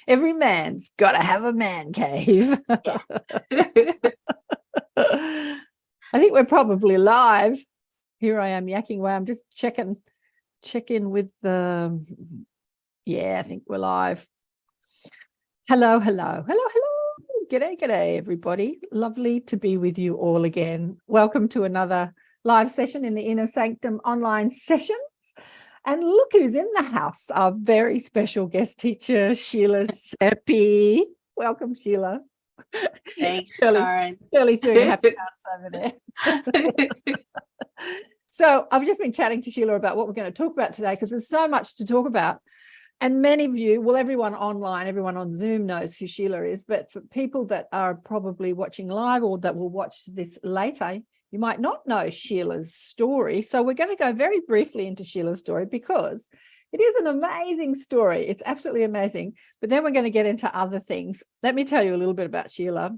Every man's got to have a man cave. Yeah. I think we're probably live. Here I am yakking away. I'm just check in with the, yeah, I think we're live. Hello. G'day, everybody. Lovely to be with you all again. Welcome to another live session in the Inner Sanctum online sessions. And look who's in the house, our very special guest teacher, Sheila Seppi. Welcome, Sheila. Thanks, Karen. Shirley's doing a happy dance over there. So I've just been chatting to Sheila about what we're going to talk about today, because there's so much to talk about. And many of you, well, everyone online, everyone on Zoom knows who Sheila is. But for people that are probably watching live or that will watch this later, you might not know Sheila's story. So we're going to go very briefly into Sheila's story because it is an amazing story. It's absolutely amazing. But then we're going to get into other things. Let me tell you a little bit about Sheila.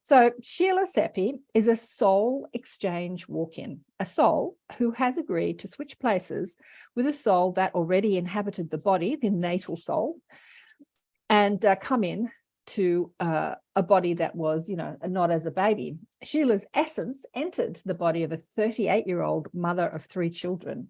So Sheila Seppi is a soul exchange walk-in, a soul who has agreed to switch places with a soul that already inhabited the body, the natal soul, and come in to a body that was, not as a baby. Sheila's essence entered the body of a 38-year-old mother of 3 children.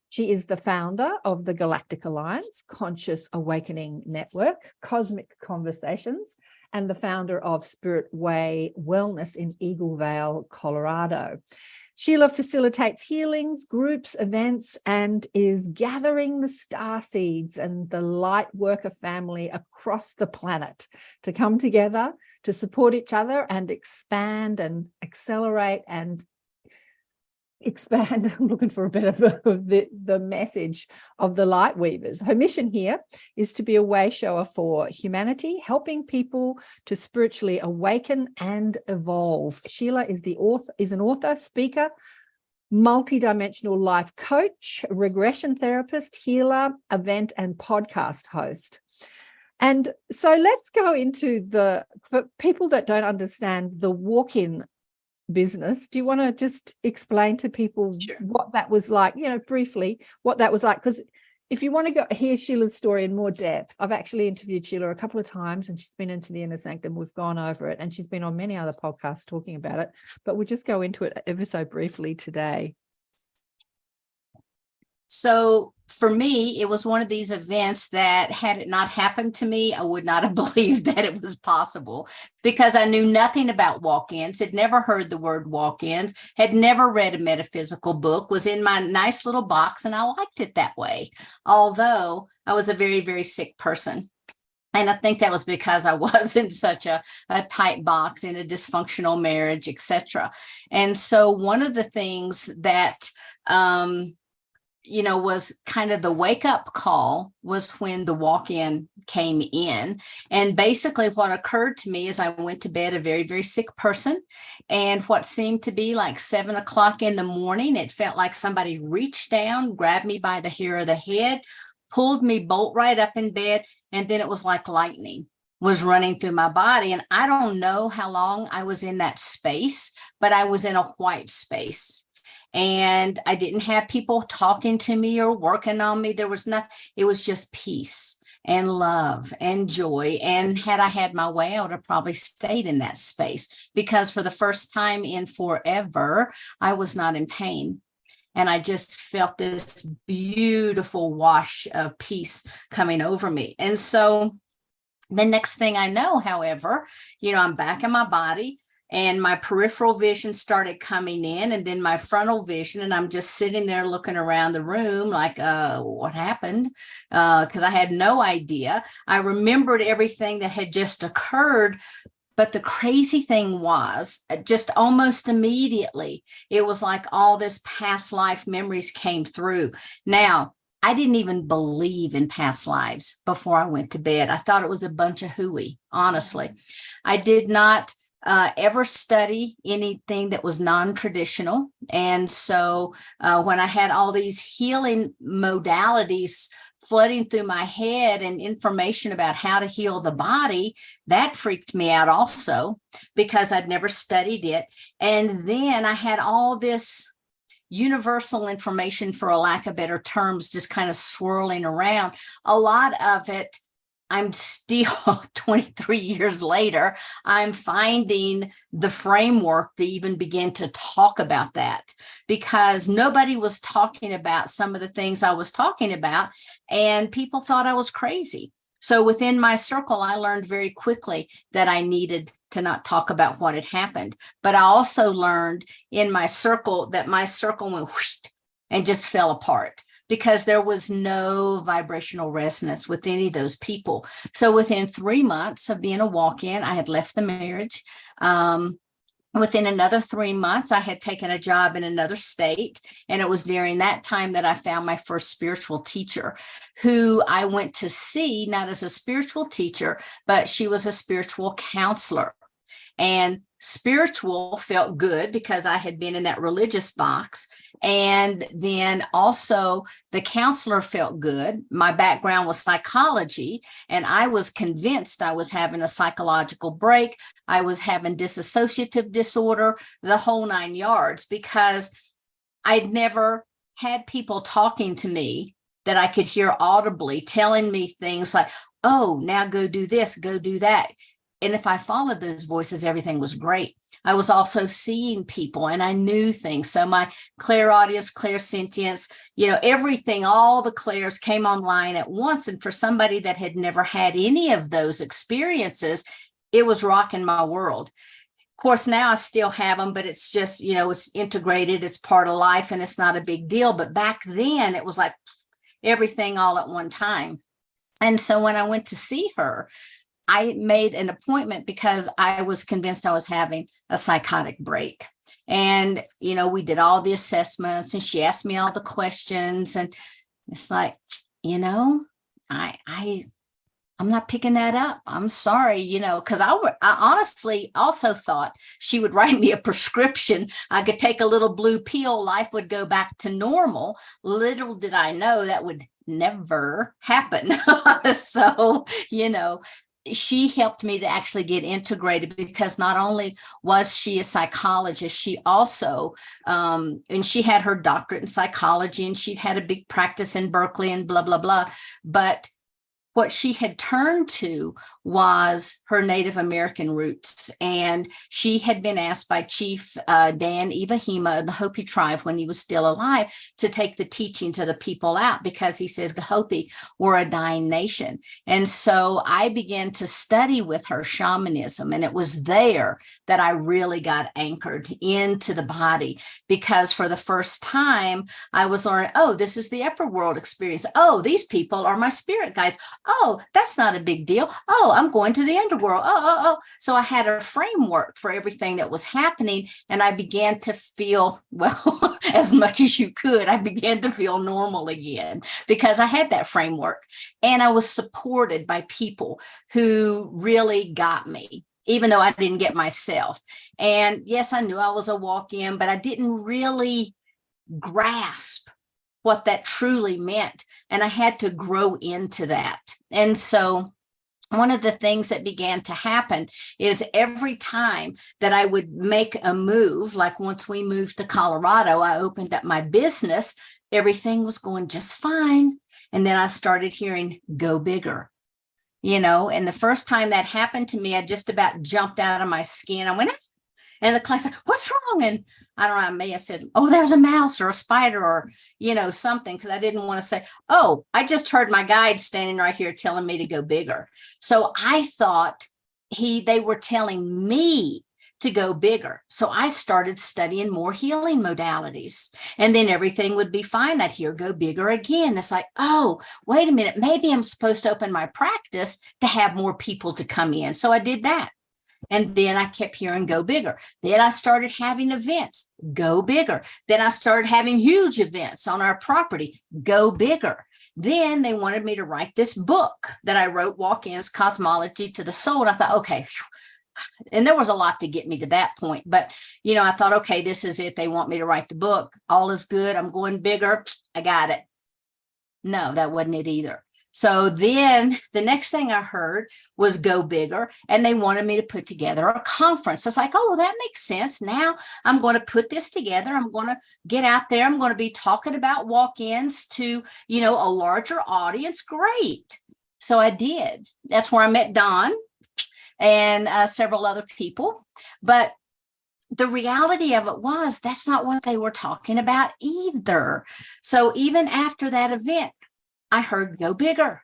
She is the founder of the Galactic Alliance, Conscious Awakening Network, Cosmic Conversations, and the founder of Spirit Way Wellness in Eagle Vale, Colorado. Sheila facilitates healings, groups, events, and is gathering the star seeds and the light worker family across the planet to come together to support each other and expand and accelerate and expand. I'm looking for a bit of the message of the light weavers. Her mission here is to be a way shower for humanity, helping people to spiritually awaken and evolve. Sheila is an author, speaker, multidimensional life coach, regression therapist, healer, event and podcast host. And so let's go into for people that don't understand the walk-in business, do you want to just explain to people what that was like, briefly what that was like? Because if you want to go hear Sheila's story in more depth, I've actually interviewed Sheila a couple of times and she's been into the Inner Sanctum. We've gone over it and she's been on many other podcasts talking about it, but we'll just go into it ever so briefly today. So for me, it was one of these events that had it not happened to me, I would not have believed that it was possible, because I knew nothing about walk-ins, had never heard the word walk-ins, had never read a metaphysical book, was in my nice little box, and I liked it that way. Although I was a very, very sick person. And I think that was because I was in such a tight box in a dysfunctional marriage, etc. And so one of the things that was kind of the wake up call was when the walk-in came in. And basically what occurred to me is I went to bed a very, very sick person. And what seemed to be like 7 o'clock in the morning, it felt like somebody reached down, grabbed me by the hair of the head, pulled me bolt right up in bed. And then it was like lightning was running through my body. And I don't know how long I was in that space, but I was in a white space. And I didn't have people talking to me or working on me. There was not, it was just peace and love and joy. And had I had my way, I would have probably stayed in that space, because for the first time in forever, I was not in pain. And I just felt this beautiful wash of peace coming over me. And so the next thing I know, however, I'm back in my body. And my peripheral vision started coming in, and then my frontal vision, and I'm just sitting there looking around the room like, what happened? Because I had no idea. I remembered everything that had just occurred. But the crazy thing was, just almost immediately, it was like all this past life memories came through. Now, I didn't even believe in past lives before I went to bed. I thought it was a bunch of hooey, honestly. I did not ever study anything that was non-traditional. And so when I had all these healing modalities flooding through my head and information about how to heal the body, that freaked me out also, because I'd never studied it. And then I had all this universal information, for a lack of better terms, just kind of swirling around. A lot of it I'm still 23 years later, I'm finding the framework to even begin to talk about that, because nobody was talking about some of the things I was talking about, and people thought I was crazy. So within my circle, I learned very quickly that I needed to not talk about what had happened. But I also learned in my circle that my circle went whoosh and just fell apart, because there was no vibrational resonance with any of those people. So within 3 months of being a walk-in, I had left the marriage. Within another 3 months, I had taken a job in another state. And it was during that time that I found my first spiritual teacher, who I went to see, not as a spiritual teacher, but she was a spiritual counselor. And spiritual felt good because I had been in that religious box. And then also the counselor felt good. My background was psychology, and I was convinced I was having a psychological break. I was having dissociative disorder, the whole 9 yards, because I'd never had people talking to me that I could hear audibly telling me things like, oh, now go do this, go do that. And if I followed those voices, everything was great. I was also seeing people, and I knew things. So my clairaudience, clairsentience, everything, all the clairs came online at once. And for somebody that had never had any of those experiences, it was rocking my world. Of course, now I still have them, but it's just, it's integrated. It's part of life, and it's not a big deal. But back then it was like everything all at one time. And so when I went to see her, I made an appointment because I was convinced I was having a psychotic break. And, we did all the assessments, and she asked me all the questions. And it's like, I'm not picking that up. I'm sorry, because I honestly also thought she would write me a prescription. I could take a little blue pill, life would go back to normal. Little did I know that would never happen. So, she helped me to actually get integrated, because not only was she a psychologist, she also, and she had her doctorate in psychology, and she'd had a big practice in Berkeley and blah, blah, blah. But what she had turned to was her Native American roots. And she had been asked by Chief Dan Iwahima of the Hopi tribe, when he was still alive, to take the teachings of the people out, because he said the Hopi were a dying nation. And so I began to study with her shamanism. And it was there that I really got anchored into the body, because for the first time I was learning, oh, this is the upper world experience. Oh, these people are my spirit guides. Oh, that's not a big deal. Oh, I'm going to the underworld. Oh. So I had a framework for everything that was happening. And I began to feel, well, as much as you could, I began to feel normal again, because I had that framework. And I was supported by people who really got me, even though I didn't get myself. And yes, I knew I was a walk-in, but I didn't really grasp what that truly meant. And I had to grow into that. And so one of the things that began to happen is every time that I would make a move, like once we moved to Colorado, I opened up my business, everything was going just fine. And then I started hearing, go bigger. And the first time that happened to me, I just about jumped out of my skin. I went, ah! And the client said, what's wrong? And I don't know, I may have said, oh, there's a mouse or a spider or, something, because I didn't want to say, oh, I just heard my guide standing right here telling me to go bigger. So I thought they were telling me to go bigger. So I started studying more healing modalities, and then everything would be fine. I'd hear go bigger again. It's like, oh, wait a minute, maybe I'm supposed to open my practice to have more people to come in. So I did that. And then I kept hearing go bigger. Then I started having events, go bigger. Then I started having huge events on our property, go bigger. Then they wanted me to write this book that I wrote, Walk-ins, Cosmology to the Soul. And I thought, okay. And there was a lot to get me to that point. But, I thought, okay, this is it. They want me to write the book. All is good. I'm going bigger. I got it. No, that wasn't it either. So then the next thing I heard was go bigger, and they wanted me to put together a conference. It's like, oh, that makes sense. Now I'm going to put this together. I'm going to get out there. I'm going to be talking about walk-ins to, a larger audience. Great. So I did. That's where I met Don and several other people. But the reality of it was that's not what they were talking about either. So even after that event, I heard go bigger.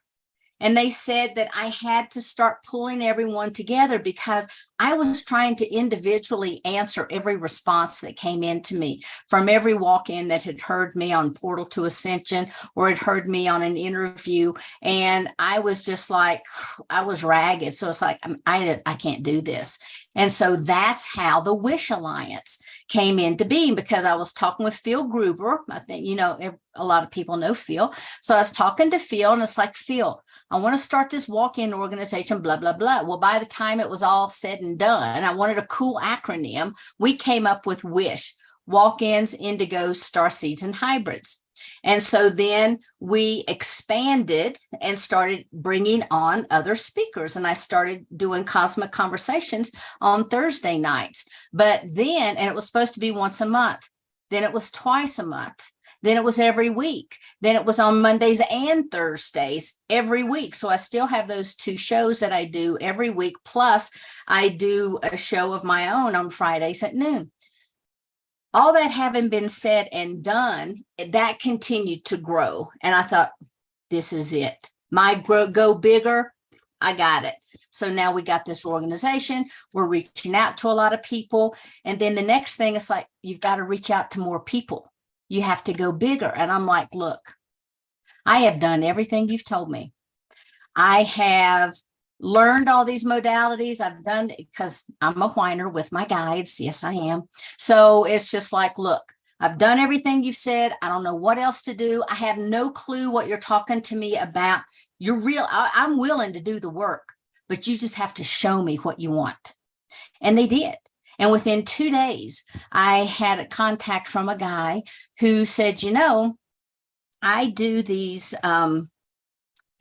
And they said that I had to start pulling everyone together because I was trying to individually answer every response that came into me from every walk-in that had heard me on Portal to Ascension or had heard me on an interview. And I was just like, I was ragged. So it's like, I can't do this. And so that's how the Wish Alliance came into being, because I was talking with Phil Gruber. I think, a lot of people know Phil. So I was talking to Phil, and it's like, Phil, I want to start this walk-in organization, blah, blah, blah. Well, by the time it was all said and done, I wanted a cool acronym. We came up with WISH, walk-ins, indigos, starseeds, and hybrids. And so then we expanded and started bringing on other speakers. And I started doing Cosmic Conversations on Thursday nights. But then, and it was supposed to be once a month. Then it was twice a month. Then it was every week. Then it was on Mondays and Thursdays every week. So I still have those 2 shows that I do every week. Plus, I do a show of my own on Fridays at noon. All that having been said and done, that continued to grow. And I thought, this is it. My go bigger, I got it. So now we got this organization. We're reaching out to a lot of people. And then the next thing is like, you've got to reach out to more people. You have to go bigger. And I'm like, look, I have done everything you've told me. I have learned all these modalities. I've done it because I'm a whiner with my guides. Yes, I am. So it's just like, look, I've done everything you've said. I don't know what else to do. I have no clue what you're talking to me about. You're real. I'm willing to do the work, but you just have to show me what you want. And they did. And within 2 days, I had a contact from a guy who said, I do these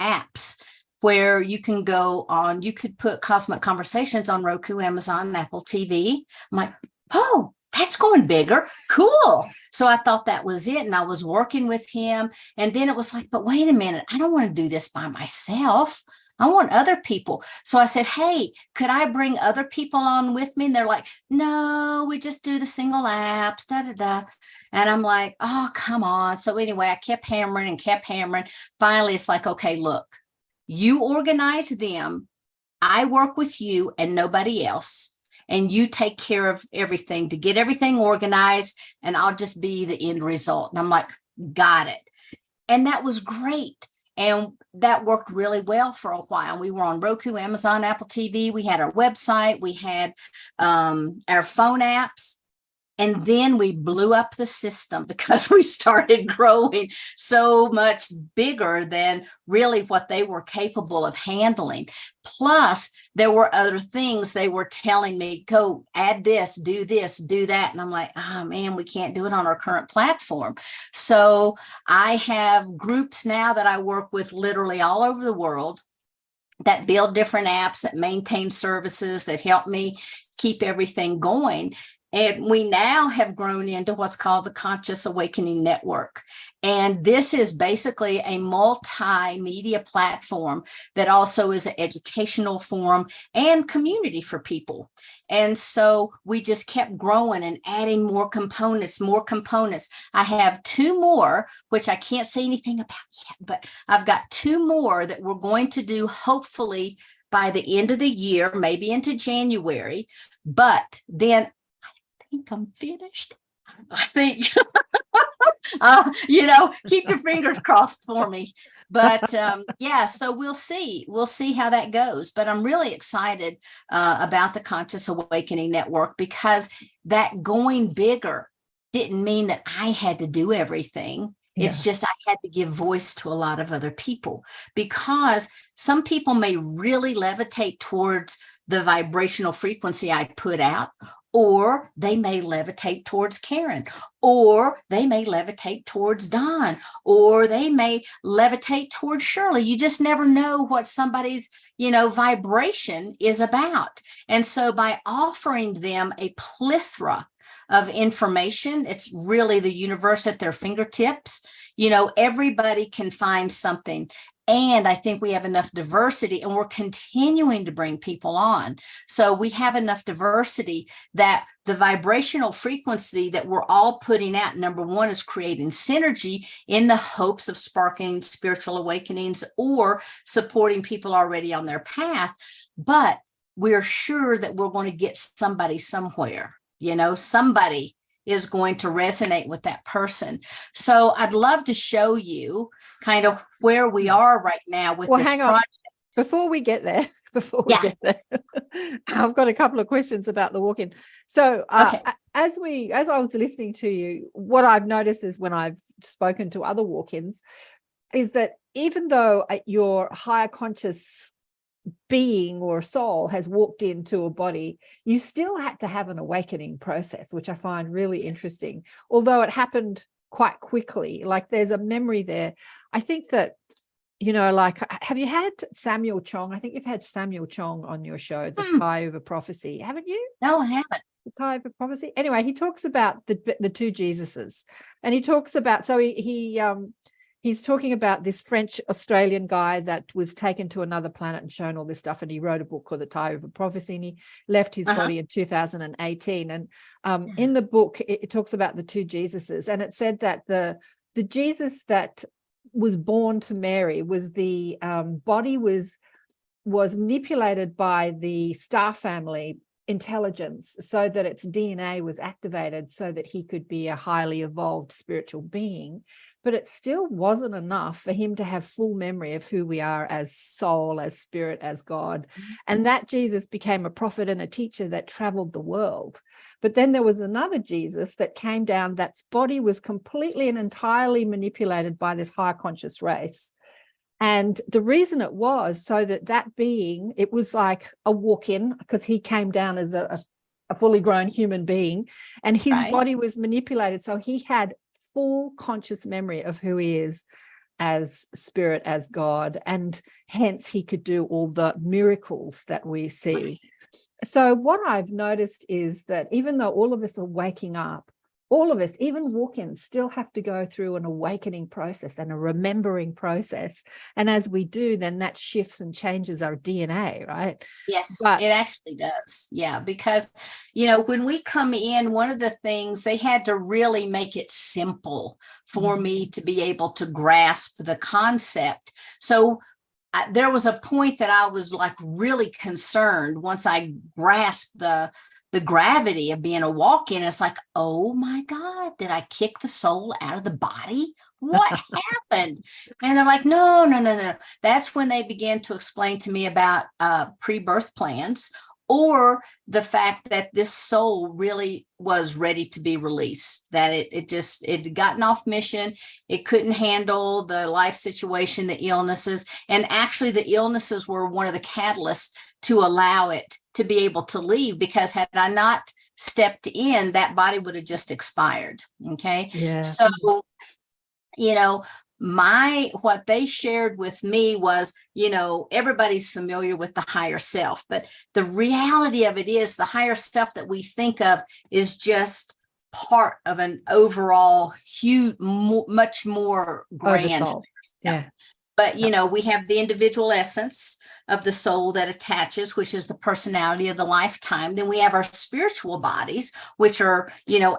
apps where you can go on, you could put Cosmic Conversations on Roku, Amazon, Apple TV. I'm like, oh, that's going bigger. Cool. So I thought that was it. And I was working with him. And then it was like, but wait a minute, I don't want to do this by myself. I want other people. So I said, hey, could I bring other people on with me? And they're like, no, we just do the single apps, da, da, da. And I'm like, oh, come on. So anyway, I kept hammering and kept hammering. Finally, it's like, okay, look, you organize them. I work with you and nobody else. And you take care of everything to get everything organized. And I'll just be the end result. And I'm like, got it. And that was great. And that worked really well for a while. We were on Roku, Amazon, Apple TV. We had our website. We had our phone apps. And then we blew up the system because we started growing so much bigger than really what they were capable of handling. Plus, there were other things they were telling me, go add this, do that. And I'm like, oh man, we can't do it on our current platform. So I have groups now that I work with literally all over the world that build different apps, that maintain services, that help me keep everything going. And we now have grown into what's called the Conscious Awakening Network. And this is basically a multimedia platform that also is an educational forum and community for people. And so we just kept growing and adding more components. I have 2 more, which I can't say anything about yet, but I've got 2 more that we're going to do hopefully by the end of the year, maybe into January. But then think I'm finished. I think, keep your fingers crossed for me. But yeah, so we'll see. We'll see how that goes. But I'm really excited about the Conscious Awakening Network, because that going bigger didn't mean that I had to do everything. Yeah. It's just I had to give voice to a lot of other people, because some people may really levitate towards the vibrational frequency I put out, or they may levitate towards Karen, or they may levitate towards Don, or they may levitate towards Shirley. You just never know what somebody's, vibration is about. And so by offering them a plethora of information, it's really the universe at their fingertips. Everybody can find something. And I think we have enough diversity, and we're continuing to bring people on. So we have enough diversity that the vibrational frequency that we're all putting out, number one, is creating synergy in the hopes of sparking spiritual awakenings or supporting people already on their path. But we're sure that we're going to get somebody somewhere, somebody is going to resonate with that person. So I'd love to show you kind of where we are right now with this project. Before we get there, I've got a couple of questions about the walk-in. So as I was listening to you, what I've noticed is when I've spoken to other walk-ins is that even though your higher conscious being or soul has walked into a body, you still had to have an awakening process, which I find really interesting, although it happened quite quickly. Like there's a memory there. I think that, like, have you had Samuel Chong? I think you've had Samuel Chong on your show, The Tie Over Prophecy, haven't you? No, I haven't. The Tie Over Prophecy. Anyway, he talks about the two Jesuses, and he talks about, so he's talking about this French Australian guy that was taken to another planet and shown all this stuff. And he wrote a book called The Tie Over Prophecy, and he left his body in 2018. And in the book, it talks about the two Jesuses. And it said that the Jesus that was born to Mary was the body was manipulated by the star family intelligence so that its DNA was activated so that he could be a highly evolved spiritual being. But it still wasn't enough for him to have full memory of who we are as soul, as spirit, as God. And that Jesus became a prophet and a teacher that traveled the world. But then there was another Jesus that came down, that's body was completely and entirely manipulated by this higher conscious race. And the reason it was so that being, it was like a walk-in, because he came down as a fully grown human being, and his body was manipulated. So he had full conscious memory of who he is as spirit, as God, and hence he could do all the miracles that we see. So what I've noticed is that even though all of us are waking up, all of us, even walk-ins, still have to go through an awakening process and a remembering process. And as we do, then that shifts and changes our DNA, right? Yes, it actually does. Yeah, because, when we come in, one of the things, they had to really make it simple for me to be able to grasp the concept. So there was a point that I was like really concerned once I grasped the gravity of being a walk-in. It's like, oh my God, did I kick the soul out of the body? What happened? And they're like, no. That's when they began to explain to me about pre-birth plans, or the fact that this soul really was ready to be released, that it had gotten off mission. It couldn't handle the life situation, the illnesses. And actually the illnesses were one of the catalysts to allow it to be able to leave, because had I not stepped in, that body would have just expired. Okay. Yeah. So, what they shared with me was, everybody's familiar with the higher self, but the reality of it is the higher self that we think of is just part of an overall huge, much more grand. Yeah. But, we have the individual essence of the soul that attaches, which is the personality of the lifetime. Then we have our spiritual bodies, which are,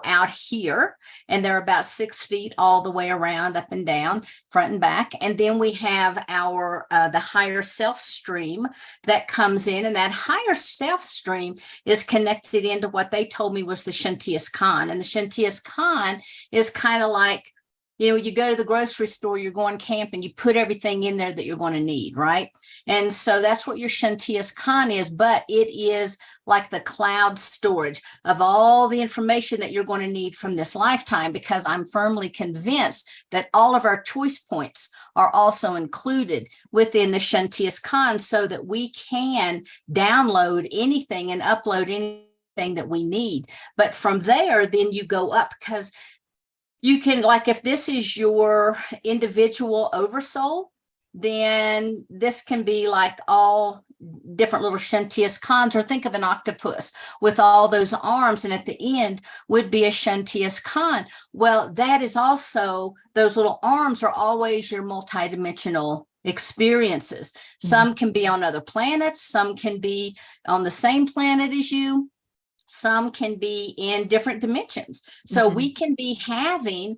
out here, and they're about 6 feet all the way around, up and down, front and back. And then we have our, the higher self stream that comes in, and that higher self stream is connected into what they told me was the Shantias Khan. And the Shantias Khan is kind of like, you go to the grocery store, you're going camping, you put everything in there that you're going to need, right? And so that's what your Shantias Khan is, but it is like the cloud storage of all the information that you're going to need from this lifetime, because I'm firmly convinced that all of our choice points are also included within the Shantias Khan, so that we can download anything and upload anything that we need. But from there, then you go up, because you can, like, if this is your individual oversoul, then this can be like all different little Shantias Khans, or think of an octopus with all those arms, and at the end would be a Shantias Khan. Well, that is also, those little arms are always your multidimensional experiences. Some can be on other planets, some can be on the same planet as you, some can be in different dimensions. So we can be having,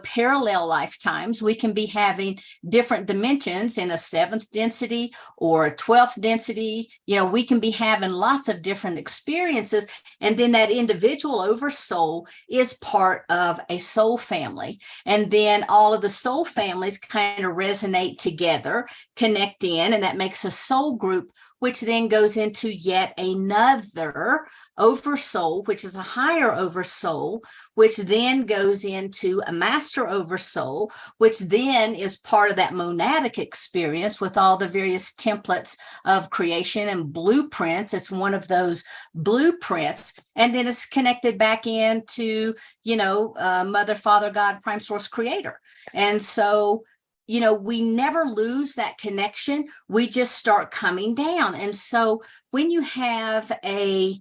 parallel lifetimes. We can be having different dimensions in a 7th density or a 12th density. We can be having lots of different experiences. And then that individual oversoul is part of a soul family. And then all of the soul families kind of resonate together, connect in, and that makes a soul group, which then goes into yet another oversoul, which is a higher oversoul, which then goes into a master oversoul, which then is part of that monadic experience with all the various templates of creation and blueprints. It's one of those blueprints. And then it's connected back into, Mother, Father, God, Prime Source, Creator. And so we never lose that connection. We just start coming down. And so when you have a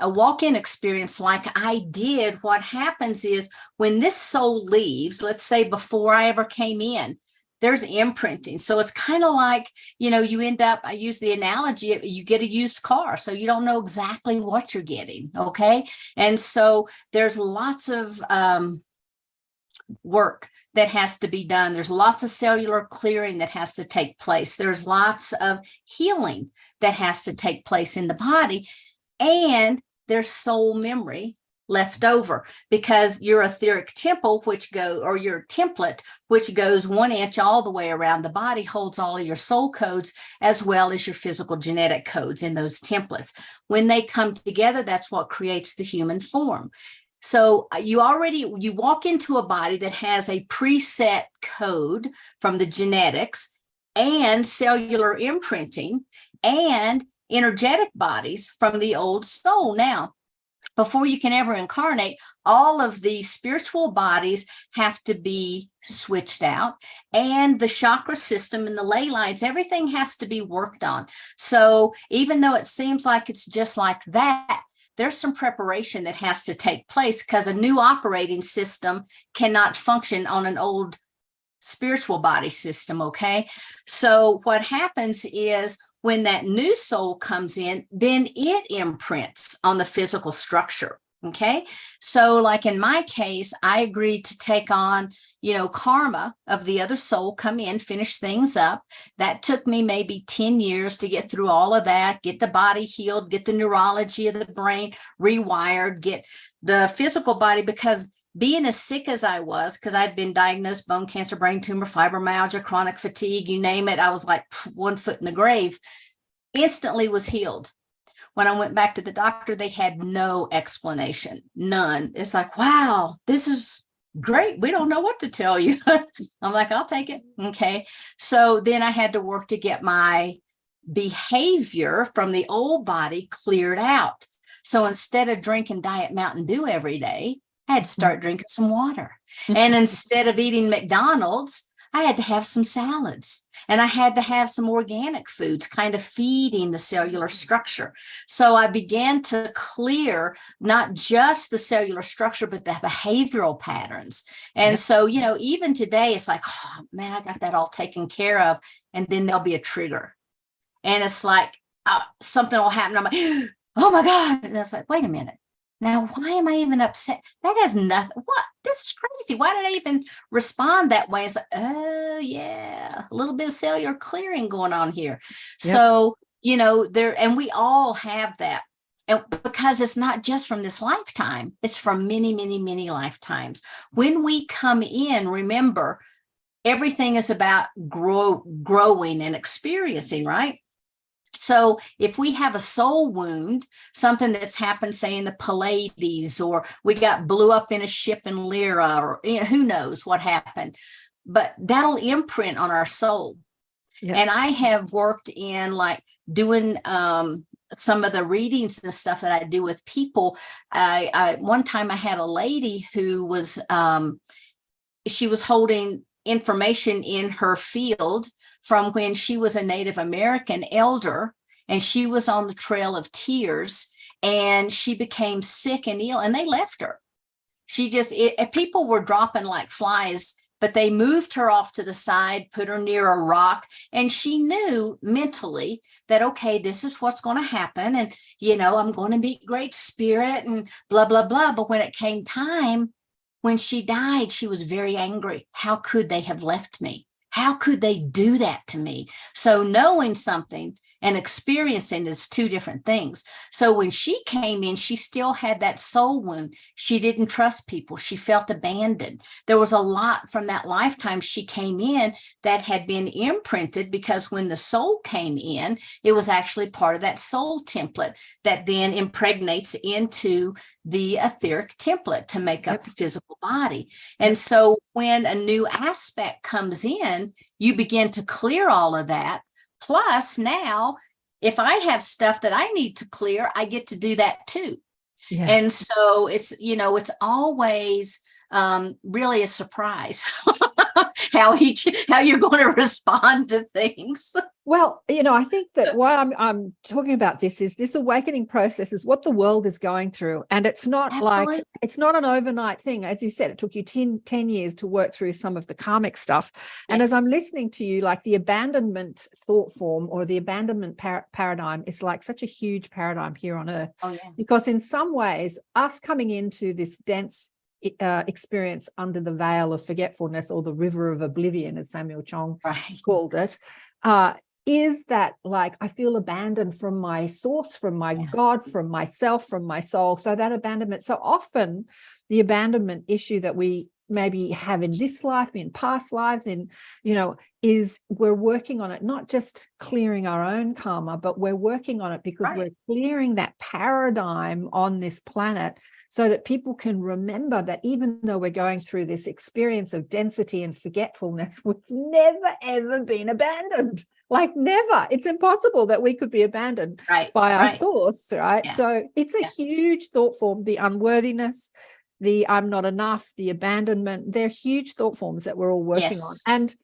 walk-in experience like I did, what happens is when this soul leaves, let's say before I ever came in, there's imprinting. So it's kind of like, you end up, I use the analogy, you get a used car, so you don't know exactly what you're getting. Okay. And so there's lots of work that has to be done. There's lots of cellular clearing that has to take place. There's lots of healing that has to take place in the body. And there's soul memory left over because your etheric temple, or your template, which goes 1 inch all the way around the body, holds all of your soul codes as well as your physical genetic codes in those templates. When they come together, that's what creates the human form. So you walk into a body that has a preset code from the genetics and cellular imprinting and energetic bodies from the old soul. Now, before you can ever incarnate, all of these spiritual bodies have to be switched out, and the chakra system and the ley lines, everything has to be worked on. So even though it seems like it's just like that, there's some preparation that has to take place because a new operating system cannot function on an old spiritual body system, okay? So what happens is when that new soul comes in, then it imprints on the physical structure, okay? So like in my case, I agreed to take on, karma of the other soul, come in, finish things up. That took me maybe 10 years to get through all of that, get the body healed, get the neurology of the brain rewired, get the physical body, because being as sick as I was, because I'd been diagnosed bone cancer, brain tumor, fibromyalgia, chronic fatigue, you name it, I was like 1 foot in the grave, instantly was healed. When I went back to the doctor, they had no explanation, none. It's like, wow, this is great. We don't know what to tell you. I'm like, I'll take it. Okay. So then I had to work to get my behavior from the old body cleared out. So instead of drinking Diet Mountain Dew every day, I had to start drinking some water. And instead of eating McDonald's, I had to have some salads, and I had to have some organic foods, kind of feeding the cellular structure. So I began to clear not just the cellular structure, but the behavioral patterns. And so, even today, it's like, oh man, I got that all taken care of. And then there'll be a trigger. And it's like something will happen. I'm like, oh my God. And it's like, wait a minute. Now, why am I even upset? That has nothing. What? This is crazy. Why did I even respond that way? It's like, oh, yeah, a little bit of cellular clearing going on here. Yep. So, and we all have that. And because it's not just from this lifetime, it's from many, many, many lifetimes. When we come in, remember, everything is about growing and experiencing, right? So if we have a soul wound, something that's happened, say in the Pleiades, or we got blew up in a ship in Lyra, or who knows what happened, but that'll imprint on our soul. Yeah. And I have worked in like doing some of the readings and stuff that I do with people. One time I had a lady who was, she was holding information in her field from when she was a Native American elder, and she was on the Trail of Tears, and she became sick and ill, and they left her. She just, people were dropping like flies but they moved her off to the side, put her near a rock, and she knew mentally that, okay, this is what's going to happen. And, I'm going to meet great spirit and blah, blah, blah. But when it came time, when she died, she was very angry. How could they have left me? How could they do that to me? So knowing something and experiencing is two different things. So when she came in, she still had that soul wound. She didn't trust people. She felt abandoned. There was a lot from that lifetime she came in that had been imprinted, because when the soul came in, it was actually part of that soul template that then impregnates into the etheric template to make up the physical body. And so when a new aspect comes in, you begin to clear all of that. Plus, now, if I have stuff that I need to clear, I get to do that too. Yeah. And so it's, it's always really a surprise how you're going to respond to things. Well, I think that why I'm talking about this awakening process is what the world is going through. And it's not like, it's not an overnight thing. As you said, it took you 10 years to work through some of the karmic stuff. And as I'm listening to you, like the abandonment thought form or the abandonment paradigm is like such a huge paradigm here on Earth. Oh, yeah. Because in some ways, us coming into this dense experience under the veil of forgetfulness, or the river of oblivion, as Samuel Chong called it, is that like I feel abandoned from my source, from my God, from myself, from my soul. So that abandonment, so often the abandonment issue that we maybe have in this life, in past lives, is we're working on it, not just clearing our own karma, but we're working on it because we're clearing that paradigm on this planet, so that people can remember that even though we're going through this experience of density and forgetfulness, we've never, ever been abandoned. Like never. It's impossible that we could be abandoned by our source, right? Yeah. So it's a huge thought form, the unworthiness, the I'm not enough, the abandonment. They're huge thought forms that we're all working on. And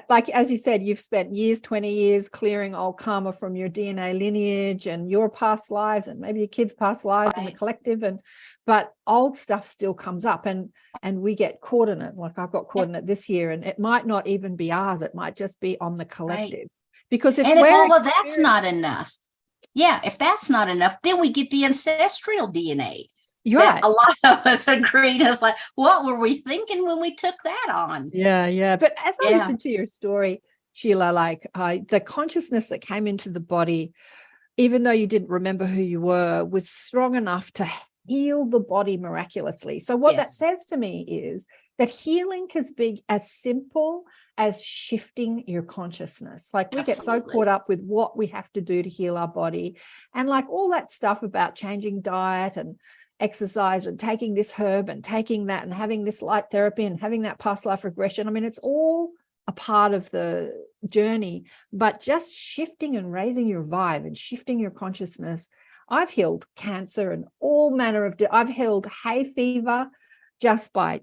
like, as you said, you've spent 20 years clearing old karma from your DNA lineage and your past lives, and maybe your kids' past lives in the collective, but old stuff still comes up, and we get caught in it. Like I've got caught in it this year, and it might not even be ours. It might just be on the collective. Because if that's not enough, if that's not enough, then we get the ancestral DNA. Right. A lot of us agreed. It's like, what were we thinking when we took that on? Yeah. But as I listen to your story, Sheila, like the consciousness that came into the body, even though you didn't remember who you were, was strong enough to heal the body miraculously. So what that says to me is that healing can be as simple as shifting your consciousness. Like we get so caught up with what we have to do to heal our body, and like all that stuff about changing diet and exercise and taking this herb and taking that and having this light therapy and having that past life regression. I mean, it's all a part of the journey, but just shifting and raising your vibe and shifting your consciousness. I've healed cancer and all manner of, I've healed hay fever just by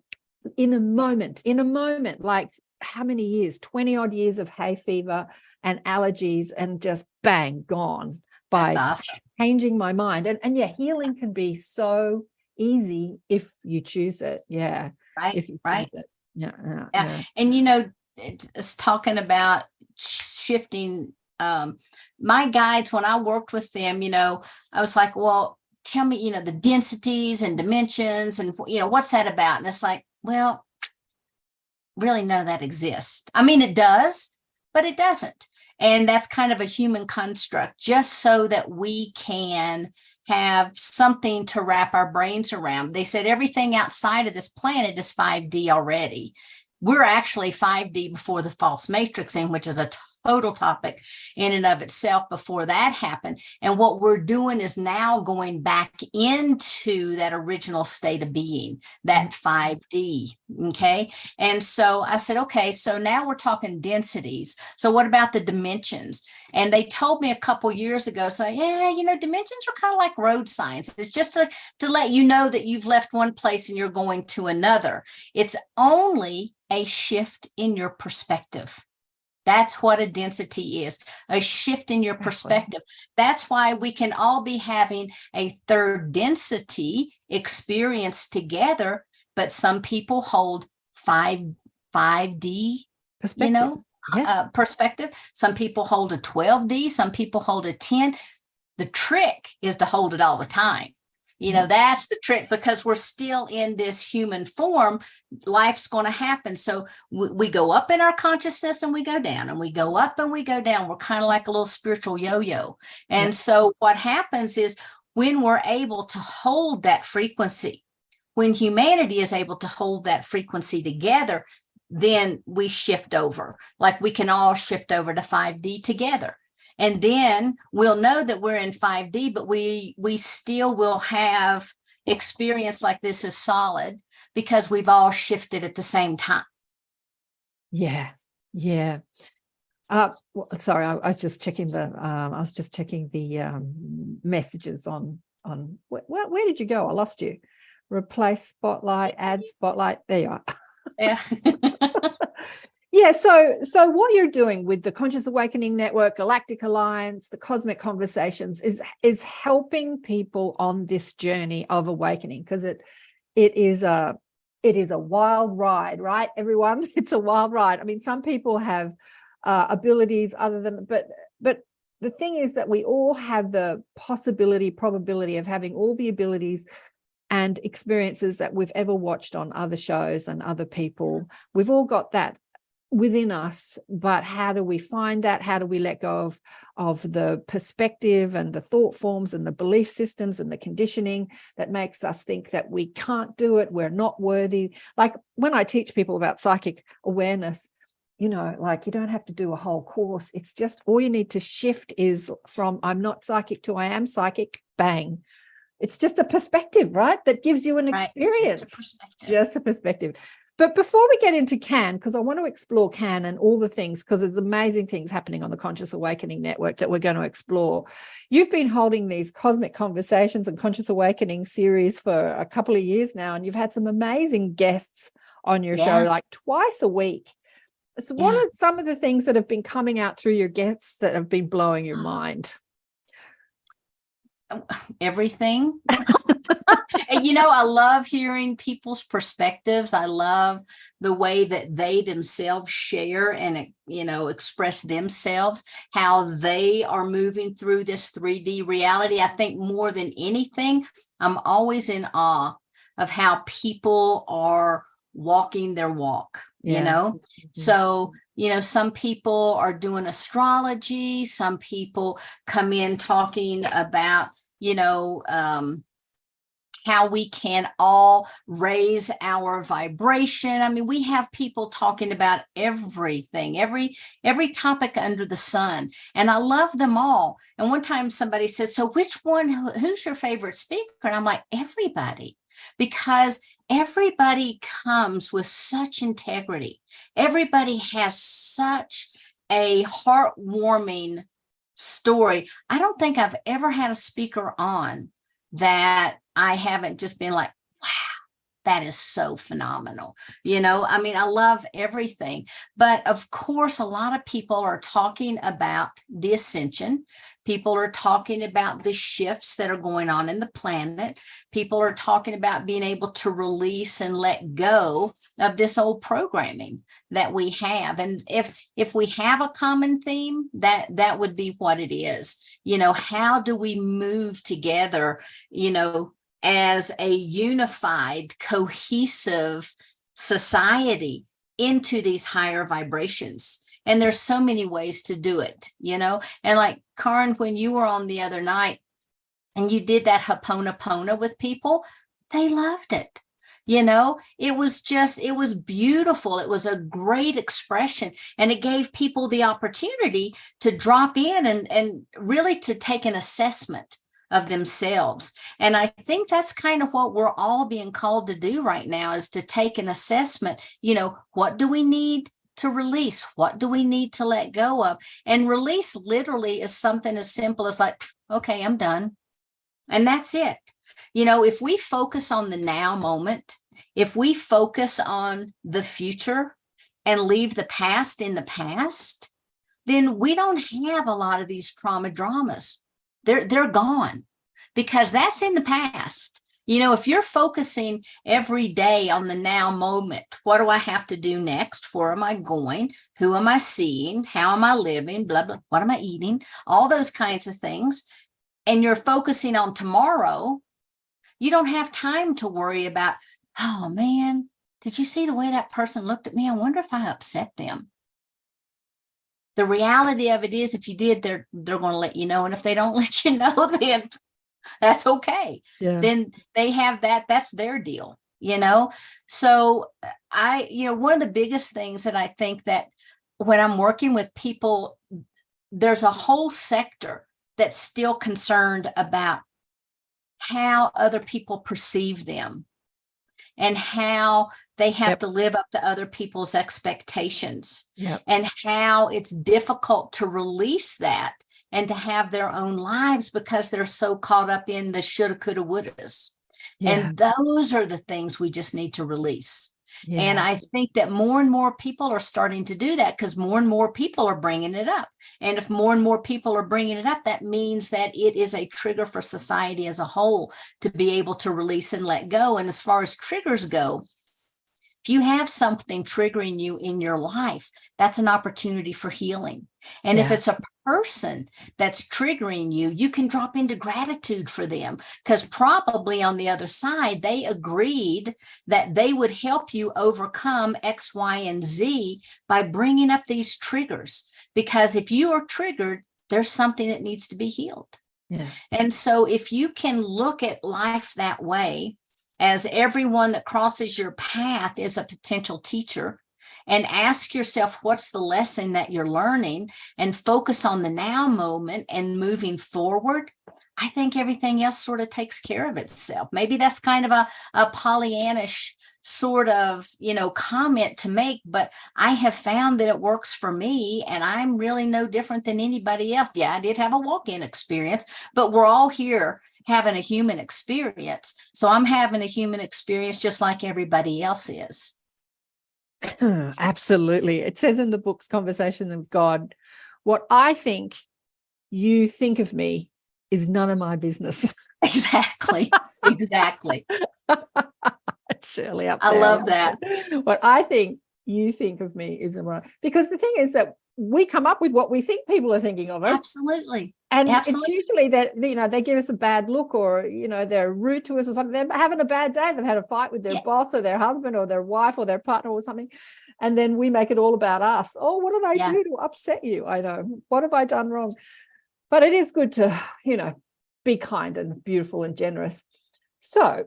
in a moment, like how many years, 20 odd years of hay fever and allergies, and just bang, gone by changing my mind. And healing can be so easy if you choose it. Yeah. Right. If you choose it. Yeah. And it's talking about shifting. My guides, when I worked with them, I was like, well, tell me, the densities and dimensions and, what's that about? And it's like, well, really none of that exists. I mean, it does, but it doesn't. And that's kind of a human construct, just so that we can have something to wrap our brains around. They said everything outside of this planet is 5D already. We're actually 5D before the false matrixing, which is a total topic in and of itself before that happened. And what we're doing is now going back into that original state of being, that 5D. Okay. And so I said, okay, so now we're talking densities. So what about the dimensions? And they told me a couple years ago, so dimensions are kind of like road signs. It's just to let you know that you've left one place and you're going to another. It's only a shift in your perspective. That's what a density is, a shift in your perspective. That's why we can all be having a third density experience together, but some people hold 5 5D, Perspective. Yeah. perspective. Some people hold a 12D, some people hold a 10. The trick is to hold it all the time. That's the trick, because we're still in this human form. Life's going to happen. So we go up in our consciousness and we go down, and we go up and we go down. We're kind of like a little spiritual yo-yo. And so what happens is, when we're able to hold that frequency, when humanity is able to hold that frequency together, then we shift over. Like we can all shift over to 5D together. And then we'll know that we're in 5D, but we still will have experience like this is solid, because we've all shifted at the same time. Yeah. Yeah. Sorry, I was just checking the messages on where did you go? I lost you. Replace spotlight, add spotlight. There you are. Yeah. Yeah, so what you're doing with the Conscious Awakening Network, Galactic Alliance, the Cosmic Conversations is helping people on this journey of awakening, because it is a wild ride, right, everyone? It's a wild ride. I mean, some people have abilities other than, but the thing is that we all have the probability of having all the abilities and experiences that we've ever watched on other shows and other people. We've all got that within us, but how do we find that? How do we let go of the perspective and the thought forms and the belief systems and the conditioning that makes us think that we can't do it, we're not worthy? Like when I teach people about psychic awareness, like you don't have to do a whole course. It's just all you need to shift is from I'm not psychic to I am psychic, bang. It's just a perspective, right? That gives you an experience. Just a perspective. But before we get into CAN, because I want to explore CAN and all the things, because there's amazing things happening on the Conscious Awakening Network that we're going to explore. You've been holding these Cosmic Conversations and Conscious Awakening series for a couple of years now, and you've had some amazing guests on your show, like twice a week. So what are some of the things that have been coming out through your guests that have been blowing your mind? Everything. I love hearing people's perspectives. I love the way that they themselves share and, express themselves, how they are moving through this 3D reality. I think more than anything, I'm always in awe of how people are walking their walk, So, some people are doing astrology. Some people come in talking about, how we can all raise our vibration. I mean, we have people talking about everything, every topic under the sun, and I love them all. And one time somebody said, so who's your favorite speaker? And I'm like, everybody, because everybody comes with such integrity. Everybody has such a heartwarming story. I don't think I've ever had a speaker on that I haven't just been like, wow, that is so phenomenal. I mean, I love everything. But of course, a lot of people are talking about the ascension. People are talking about the shifts that are going on in the planet. People are talking about being able to release and let go of this old programming that we have. And if we have a common theme, that would be what it is. How do we move together, as a unified, cohesive society into these higher vibrations? And there's so many ways to do it, and like Karen, when you were on the other night and you did that Ho'oponopono with people, they loved it. It was beautiful. It was a great expression, and it gave people the opportunity to drop in and really to take an assessment of themselves. And I think that's kind of what we're all being called to do right now, is to take an assessment. What do we need to release? What do we need to let go of? And release literally is something as simple as like, okay, I'm done. And that's it. If we focus on the now moment, if we focus on the future and leave the past in the past, then we don't have a lot of these trauma dramas. They're gone, because that's in the past. You know, if you're focusing every day on the now moment, what do I have to do next? Where am I going? Who am I seeing? How am I living? Blah, blah. What am I eating? All those kinds of things. And you're focusing on tomorrow. You don't have time to worry about, oh man, did you see the way that person looked at me? I wonder if I upset them. The reality of it is, if you did, they're going to let you know. And if they don't let you know, then that's okay. Yeah. Then they have that. That's their deal, you know? So one of the biggest things that I think that when I'm working with people, there's a whole sector that's still concerned about how other people perceive them and how they have to live up to other people's expectations, and how it's difficult to release that and to have their own lives because they're so caught up in the shoulda, coulda, wouldas. And those are the things we just need to release. And I think that more and more people are starting to do that because more and more people are bringing it up. And if more and more people are bringing it up, that means that it is a trigger for society as a whole to be able to release and let go. And as far as triggers go, if you have something triggering you in your life, that's an opportunity for healing. And if it's a person that's triggering you, you can drop into gratitude for them because probably on the other side, they agreed that they would help you overcome X, Y, and Z by bringing up these triggers. Because if you are triggered, there's something that needs to be healed. And so if you can look at life that way, as everyone that crosses your path is a potential teacher, and ask yourself, what's the lesson that you're learning, and focus on the now moment and moving forward, I think everything else sort of takes care of itself. Maybe that's kind of a Pollyannish sort of, comment to make, but I have found that it works for me, and I'm really no different than anybody else. Yeah, I did have a walk-in experience, but we're all here having a human experience. So I'm having a human experience just like everybody else is. Absolutely. It says in the book's Conversation with God, what I think you think of me is none of my business. Exactly. Shirley up there. I love that. What I think you think of me isn't right. Because the thing is that we come up with what we think people are thinking of us. Absolutely. And it's usually that, they give us a bad look, or, they're rude to us or something. They're having a bad day. They've had a fight with their boss or their husband or their wife or their partner or something. And then we make it all about us. Oh, what did I do to upset you? I know. What have I done wrong? But it is good to, be kind and beautiful and generous. So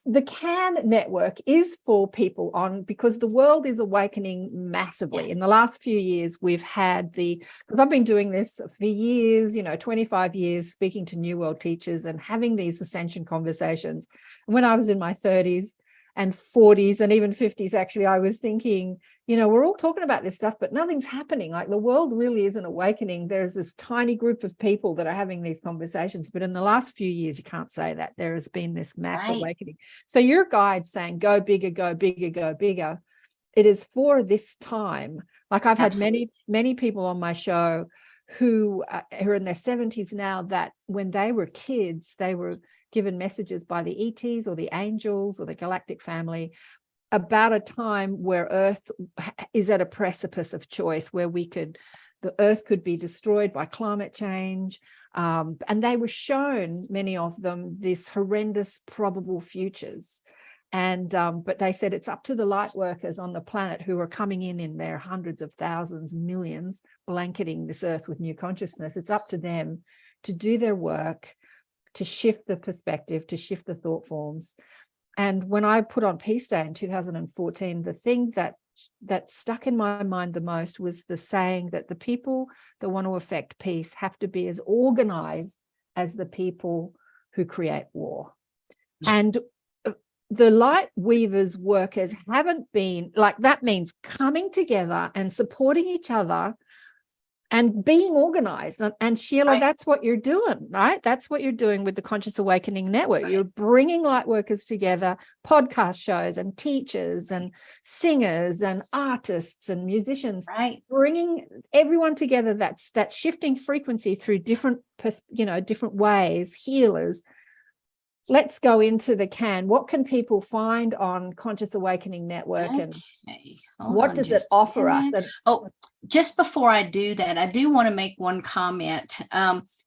the CAN network is for people because the world is awakening massively. In the last few years, we've had because I've been doing this for years, 25 years, speaking to New World teachers and having these ascension conversations. And when I was in my 30s and 40s and even 50s, actually, I was thinking, we're all talking about this stuff, but nothing's happening. Like, the world really isn't awakening. There's this tiny group of people that are having these conversations. But in the last few years, you can't say that. There has been this mass awakening. So your guide saying, go bigger, go bigger, go bigger. It is for this time. Like, I've had many people on my show who are in their 70s now, that when they were kids, they were given messages by the ETs or the angels or the galactic family about a time where Earth is at a precipice of choice, where the Earth could be destroyed by climate change. And they were shown, many of them, these horrendous probable futures. And but they said it's up to the light workers on the planet, who are coming in their hundreds of thousands, millions, blanketing this Earth with new consciousness. It's up to them to do their work, to shift the perspective, to shift the thought forms. And when I put on Peace Day in 2014, the thing that stuck in my mind the most was the saying that the people that want to affect peace have to be as organized as the people who create war. And the light weavers workers haven't been like that. Means coming together and supporting each other and being organized. And Sheila, that's what you're doing, right? That's what you're doing with the Conscious Awakening Network. You're bringing light workers together, podcast shows and teachers and singers and artists and musicians, bringing everyone together. That's that shifting frequency through different ways, healers, let's go into the can. What can people find on Conscious Awakening Network, and what does it offer us? And just before I do that, I do want to make one comment.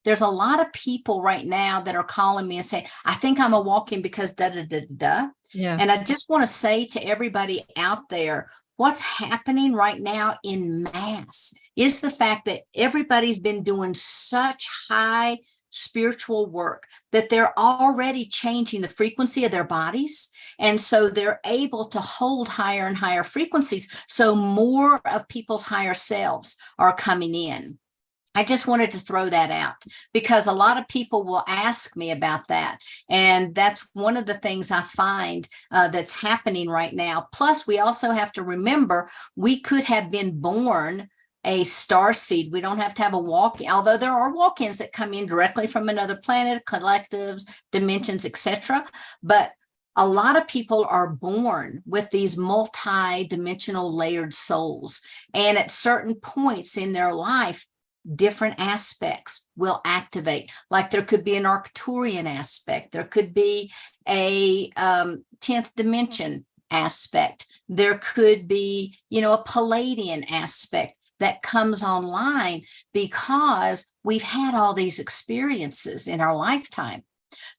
There's a lot of people right now that are calling me and say, I think I'm a walk-in because da da da da. Yeah. And I just want to say to everybody out there, what's happening right now in mass is the fact that everybody's been doing such high spiritual work that they're already changing the frequency of their bodies. And so they're able to hold higher and higher frequencies. So more of people's higher selves are coming in. I just wanted to throw that out because a lot of people will ask me about that. And that's one of the things I find that's happening right now. Plus, we also have to remember we could have been born a star seed. We don't have to have a walk-in, although there are walk-ins that come in directly from another planet, collectives, dimensions, etc. But a lot of people are born with these multi-dimensional layered souls. And at certain points in their life, different aspects will activate. Like there could be an Arcturian aspect. There could be a 10th dimension aspect. There could be, a Palladian aspect that comes online because we've had all these experiences in our lifetime.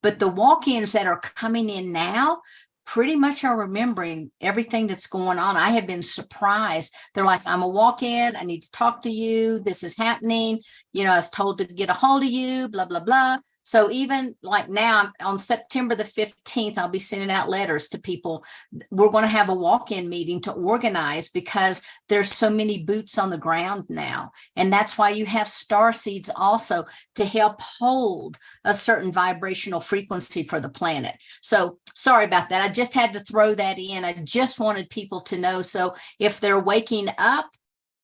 But the walk-ins that are coming in now pretty much are remembering everything that's going on. I have been surprised. They're like, I'm a walk-in. I need to talk to you. This is happening. I was told to get a hold of you, blah, blah, blah. So even like now on September the 15th, I'll be sending out letters to people. We're going to have a walk-in meeting to organize because there's so many boots on the ground now. And that's why you have star seeds also to help hold a certain vibrational frequency for the planet. So sorry about that. I just had to throw that in. I just wanted people to know. So if they're waking up,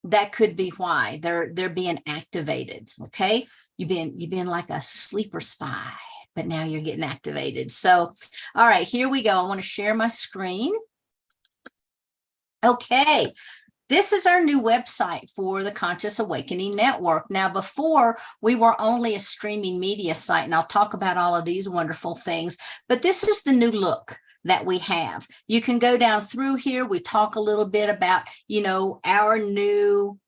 that could be why they're being activated. Okay. You've been like a sleeper spy, but now you're getting activated. So, all right, here we go. I want to share my screen. Okay. This is our new website for the Conscious Awakening Network. Now, before we were only a streaming media site, and I'll talk about all of these wonderful things, but this is the new look that we have. You can go down through here. We talk a little bit about, our new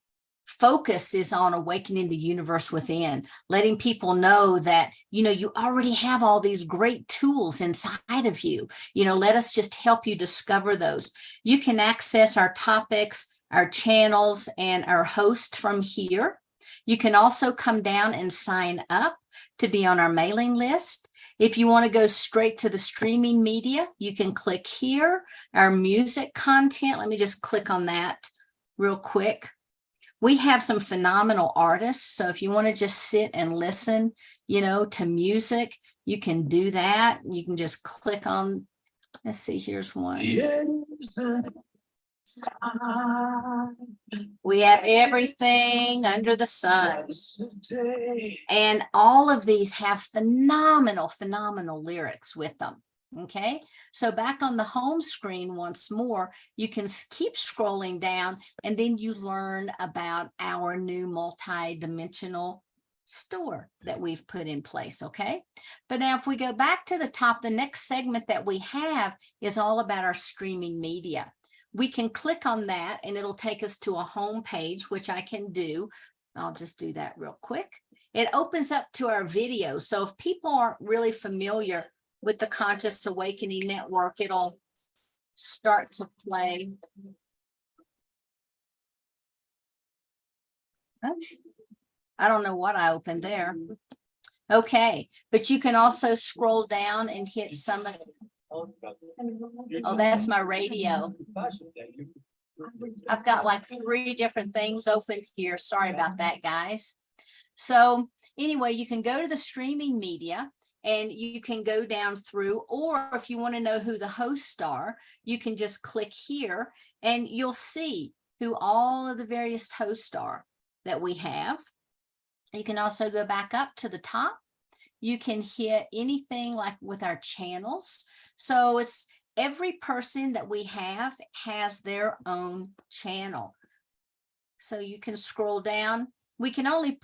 focus is on awakening the universe within, letting people know that, you already have all these great tools inside of you. Let us just help you discover those. You can access our topics, our channels, and our host from here. You can also come down and sign up to be on our mailing list. If you want to go straight to the streaming media, you can click here, our music content. Let me just click on that real quick. We have some phenomenal artists. So if you want to just sit and listen, to music, you can do that. You can just click on, let's see, here's one. We have everything under the sun. And all of these have phenomenal lyrics with them. Okay, so back on the home screen once more, you can keep scrolling down and then you learn about our new multi-dimensional store that we've put in place. Okay, but now if we go back to the top, the next segment that we have is all about our streaming media. We can click on that and it'll take us to a home page, which I can do. I'll just do that real quick. It opens up to our video. So if people aren't really familiar with the Conscious Awakening Network, it'll start to play. Okay. I don't know what I opened there. Okay, but you can also scroll down and hit some of. Oh, that's my radio. I've got like 3 different things open here. Sorry about that, guys. So anyway, you can go to the streaming media and you can go down through, or if you want to know who the hosts are, you can just click here and you'll see who all of the various hosts are that we have. You can also go back up to the top. You can hit anything like with our channels. So it's every person that we have has their own channel. So you can scroll down. We can only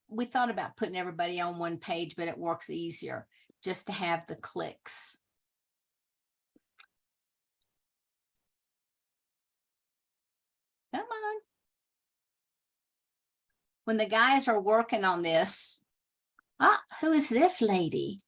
we thought about putting everybody on one page, but it works easier just to have the clicks. Come on. When the guys are working on this, who is this lady?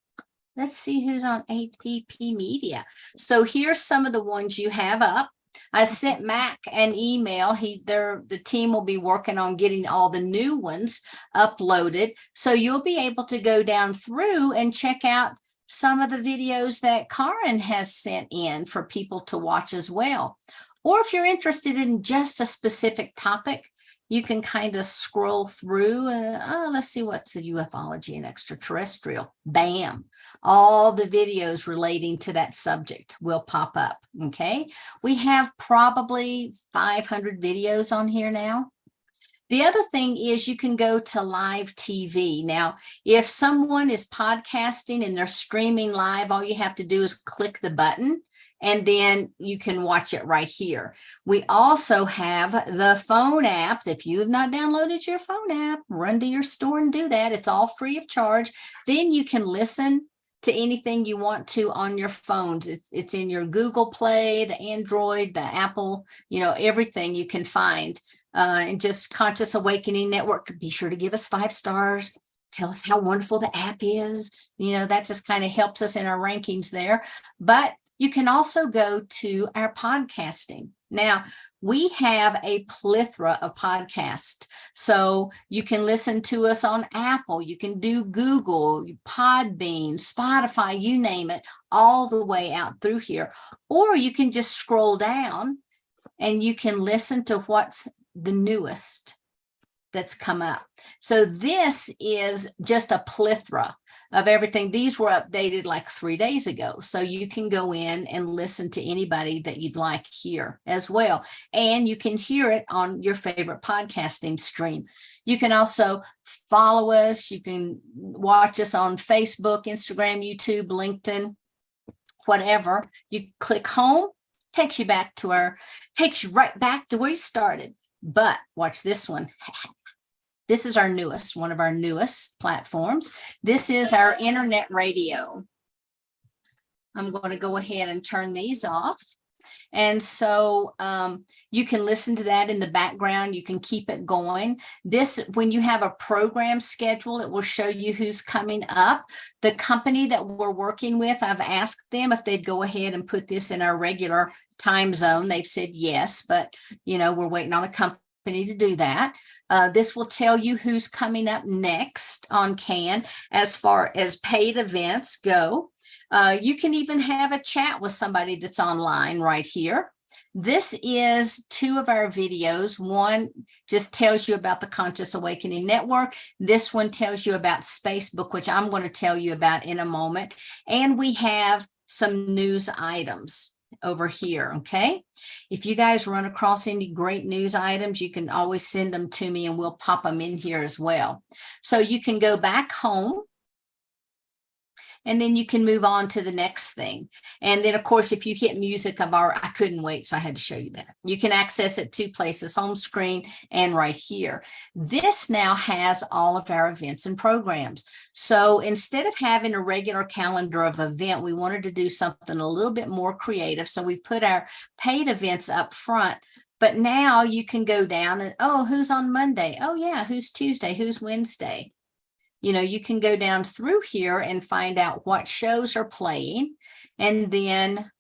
Let's see who's on APP Media. So here's some of the ones you have up. I sent Mac an email. The team will be working on getting all the new ones uploaded. So you'll be able to go down through and check out some of the videos that Karen has sent in for people to watch as well. Or if you're interested in just a specific topic, you can kind of scroll through. Let's see, what's the ufology and extraterrestrial? Bam. All the videos relating to that subject will pop up. Okay. We have probably 500 videos on here now. The other thing is you can go to live TV. Now, if someone is podcasting and they're streaming live, all you have to do is click the button and then you can watch it right here. We also have the phone apps. If you have not downloaded your phone app, run to your store and do that. It's all free of charge. Then you can listen to anything you want to on your phones. It's in your Google Play, the Android, the Apple, everything you can find. And just Conscious Awakening Network. Be sure to give us 5 stars. Tell us how wonderful the app is. That just kind of helps us in our rankings there. But you can also go to our podcasting. Now, we have a plethora of podcasts. So you can listen to us on Apple, you can do Google, Podbean, Spotify, you name it, all the way out through here. Or you can just scroll down and you can listen to what's the newest that's come up. So this is just a plethora of everything. These were updated like 3 days ago. So you can go in and listen to anybody that you'd like here as well. And you can hear it on your favorite podcasting stream. You can also follow us. You can watch us on Facebook, Instagram, YouTube, LinkedIn, whatever. You click home, takes you right back to where you started. But watch this one. This is one of our newest platforms. This is our internet radio. I'm going to go ahead and turn these off. And so you can listen to that in the background. You can keep it going. When you have a program schedule, it will show you who's coming up. The company that we're working with, I've asked them if they'd go ahead and put this in our regular time zone. They've said yes, but we're waiting on a company to do that. This will tell you who's coming up next on CAN as far as paid events go. You can even have a chat with somebody that's online right here. This is 2 of our videos. One just tells you about the Conscious Awakening Network. This one tells you about Facebook, which I'm going to tell you about in a moment. And we have some news items over here. Okay. If you guys run across any great news items, you can always send them to me and we'll pop them in here as well. So you can go back home and then you can move on to the next thing. And then of course, if you hit music, I couldn't wait. So I had to show you that. You can access it 2 places, home screen and right here. This now has all of our events and programs. So instead of having a regular calendar of event, we wanted to do something a little bit more creative. So we put our paid events up front. But now you can go down and, who's on Monday? Oh yeah, who's Tuesday? Who's Wednesday? You can go down through here and find out what shows are playing. And then,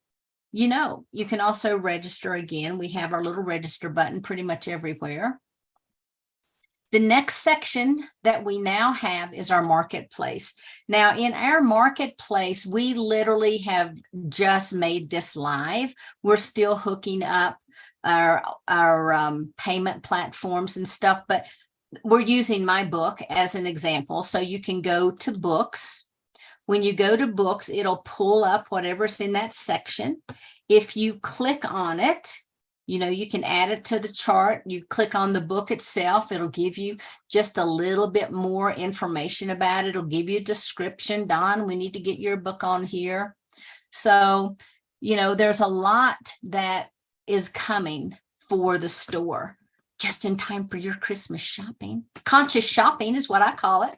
you can also register again. We have our little register button pretty much everywhere. The next section that we now have is our marketplace. Now, in our marketplace, we literally have just made this live. We're still hooking up our payment platforms and stuff, but we're using my book as an example. So you can go to books. When you go to books, it'll pull up whatever's in that section. If you click on it, you can add it to the chart. You click on the book itself. It'll give you just a little bit more information about it. It'll give you a description. Don, we need to get your book on here. So, there's a lot that is coming for the store. Just in time for your Christmas shopping. Conscious shopping is what I call it.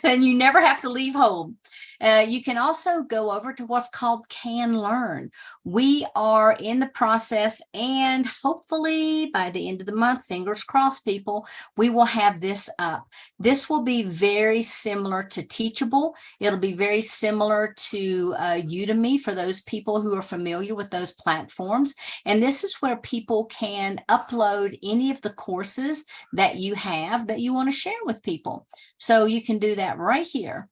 And you never have to leave home. You can also go over to what's called Can Learn. We are in the process, and hopefully by the end of the month, fingers crossed, people, we will have this up. This will be very similar to Teachable. It'll be very similar to Udemy for those people who are familiar with those platforms. And this is where people can upload any of the courses that you have that you want to share with people. So you can do that right here.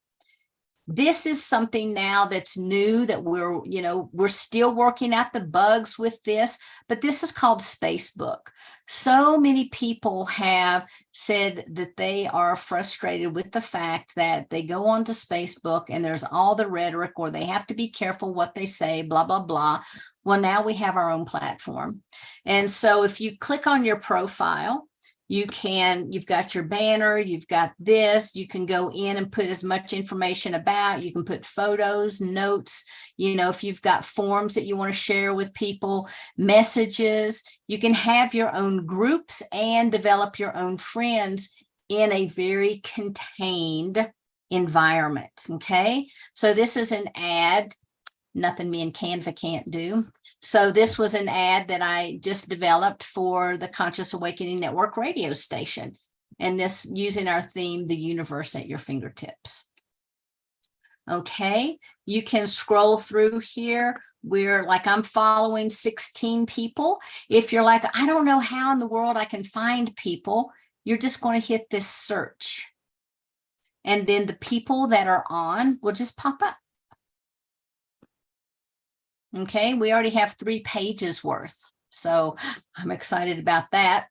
This is something now that's new that we're still working out the bugs with this, but this is called Spacebook. So many people have said that they are frustrated with the fact that they go onto Spacebook and there's all the rhetoric, or they have to be careful what they say, blah, blah, blah. Well, now we have our own platform. And so if you click on your profile, you've got your banner, you've got this, you can go in and put as much information about, you can put photos, notes, if you've got forms that you want to share with people, messages, you can have your own groups and develop your own friends in a very contained environment. Okay. So this is an ad, nothing me and Canva can't do. So this was an ad that I just developed for the Conscious Awakening Network radio station. And this using our theme, the universe at your fingertips. Okay, you can scroll through here. I'm following 16 people. If you're like, I don't know how in the world I can find people, you're just going to hit this search. And then the people that are on will just pop up. Okay, we already have 3 pages worth, so I'm excited about that.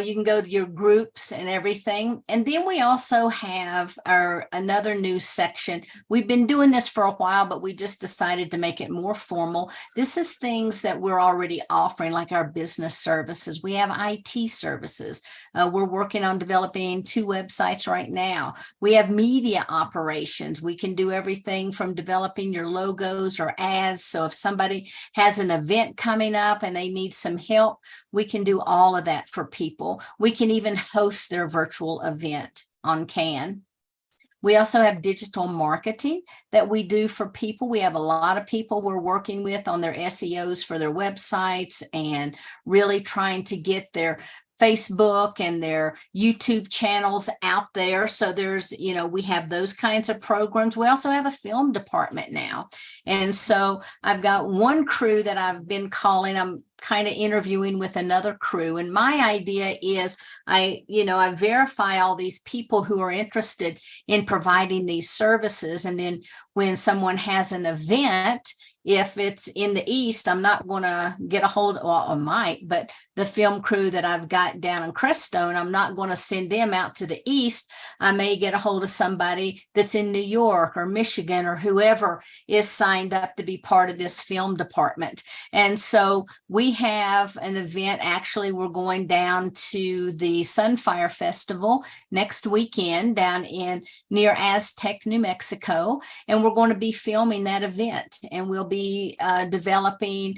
You can go to your groups and everything. And then we also have another new section. We've been doing this for a while, but we just decided to make it more formal. This is things that we're already offering, like our business services. We have IT services. We're working on developing 2 websites right now. We have media operations. We can do everything from developing your logos or ads. So if somebody has an event coming up and they need some help, we can do all of that for people. We can even host their virtual event on Can. We also have digital marketing that we do for people. We have a lot of people we're working with on their SEOs for their websites and really trying to get their Facebook and their YouTube channels out there. So there's, we have those kinds of programs. We also have a film department now. And so I've got one crew that I've been calling, I'm kind of interviewing with another crew. And my idea is I verify all these people who are interested in providing these services. And then when someone has an event, if it's in the East, I'm not going to get a hold, well, I might, but the film crew that I've got down in Crestone, I'm not going to send them out to the East. I may get a hold of somebody that's in New York or Michigan or whoever is signed up to be part of this film department. And so we have an event. Actually, we're going down to the Sunfire Festival next weekend down near Aztec, New Mexico. And we're going to be filming that event, and we'll be developing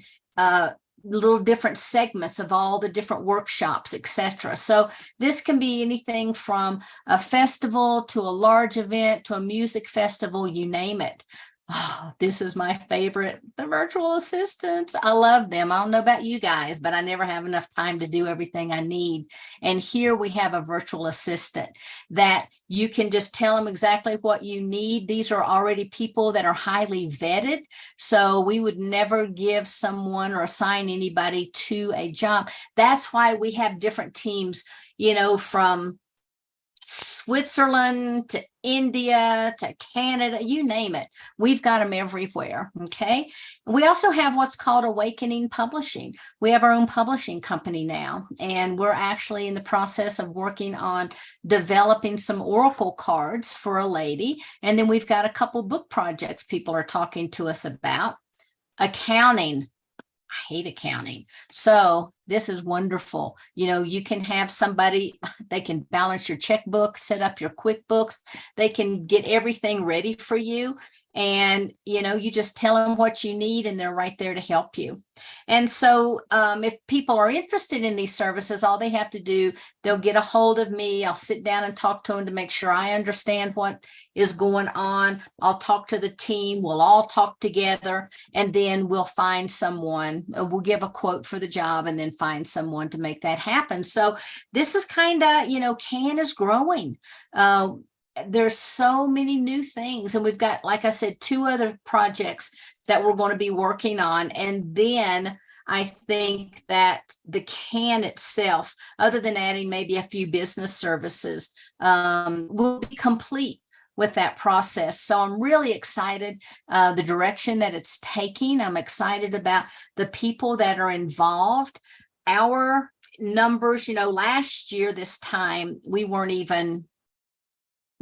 little different segments of all the different workshops, etc. So this can be anything from a festival to a large event to a music festival, you name it. Oh, this is my favorite, the virtual assistants. I love them. I don't know about you guys, but I never have enough time to do everything I need. And here we have a virtual assistant that you can just tell them exactly what you need. These are already people that are highly vetted. So we would never give someone or assign anybody to a job. That's why we have different teams, from Switzerland to India to Canada, you name it. We've got them everywhere. Okay. We also have what's called Awakening Publishing. We have our own publishing company now, and we're actually in the process of working on developing some oracle cards for a lady. And then we've got a couple book projects people are talking to us about. Accounting. I hate accounting. So this is wonderful. You can have somebody, they can balance your checkbook, set up your QuickBooks. They can get everything ready for you. And, you just tell them what you need and they're right there to help you. And so if people are interested in these services, all they have to do, they'll get a hold of me. I'll sit down and talk to them to make sure I understand what is going on. I'll talk to the team. We'll all talk together, and then we'll find someone. We'll give a quote for the job and then find someone to make that happen. So this is kind of, CAN is growing. There's so many new things, and we've got, like I said, 2 other projects that we're going to be working on. And then I think that the CAN itself, other than adding maybe a few business services, will be complete with that process. So I'm really excited the direction that it's taking. I'm excited about the people that are involved. Our numbers, last year this time we weren't even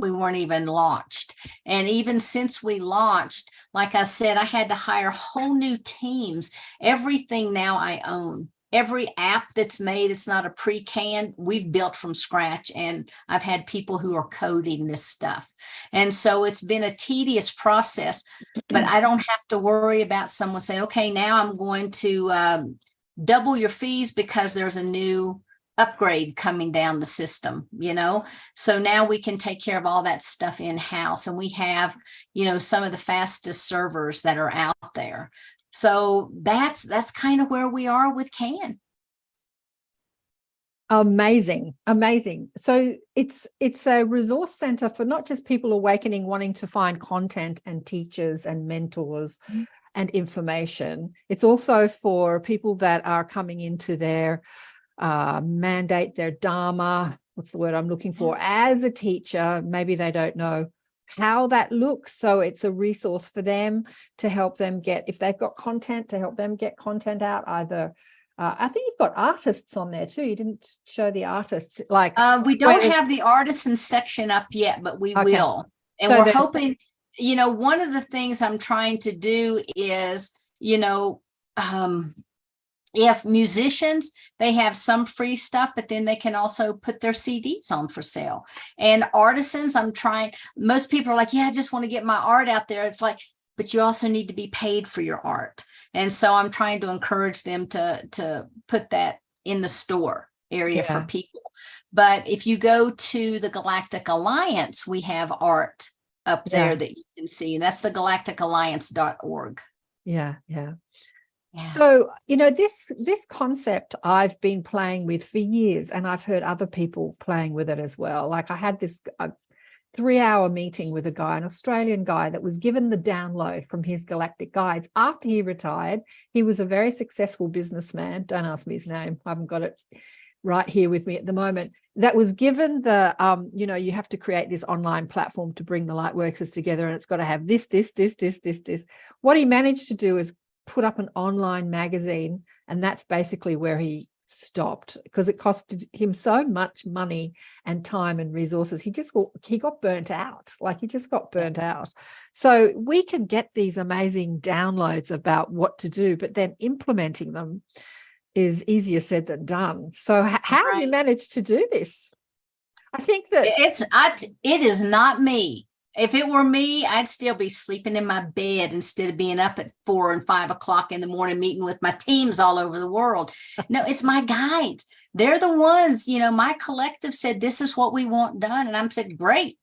launched. And even since we launched, like I said, I had to hire whole new teams. Everything now I own. Every app that's made, it's not a pre-canned, we've built from scratch. And I've had people who are coding this stuff. And so it's been a tedious process, but I don't have to worry about someone saying, okay, now I'm going to double your fees because there's a new upgrade coming down the system, so now we can take care of all that stuff in-house, and we have, some of the fastest servers that are out there. So that's kind of where we are with CAN. Amazing. So it's a resource center for not just people awakening, wanting to find content and teachers and mentors and information. It's also for people that are coming into their mandate, their dharma, what's the word I'm looking for, as a teacher. Maybe they don't know how that looks, so it's a resource for them to help them get, if they've got content, to help them get content out. Either I think you've got artists on there too. You didn't show the artists, like we don't have the artisan section up yet, but we will. And so we're hoping, one of the things I'm trying to do is, if musicians, they have some free stuff, but then they can also put their CDs on for sale. And artisans, most people are like, yeah, I just want to get my art out there. It's like, but you also need to be paid for your art. And so I'm trying to encourage them to put that in the store area for people. But if you go to the Galactic Alliance, we have art up there that you can see. And that's the galacticalliance.org. Yeah. So, this concept I've been playing with for years, and I've heard other people playing with it as well. Like I had this 3-hour meeting with a guy, an Australian guy, that was given the download from his Galactic Guides after he retired. He was a very successful businessman. Don't ask me his name. I haven't got it right here with me at the moment. That was given the, you have to create this online platform to bring the Lightworkers together, and it's got to have this. What he managed to do is put up an online magazine, and that's basically where he stopped, because it costed him so much money and time and resources. He got burnt out. So we can get these amazing downloads about what to do, but then implementing them is easier said than done. So how have you managed to do this? I think that it is not me. If it were me, I'd still be sleeping in my bed instead of being up at 4 and 5 o'clock in the morning, meeting with my teams all over the world. No, it's my guides. They're the ones, my collective said, this is what we want done. And I'm said, great,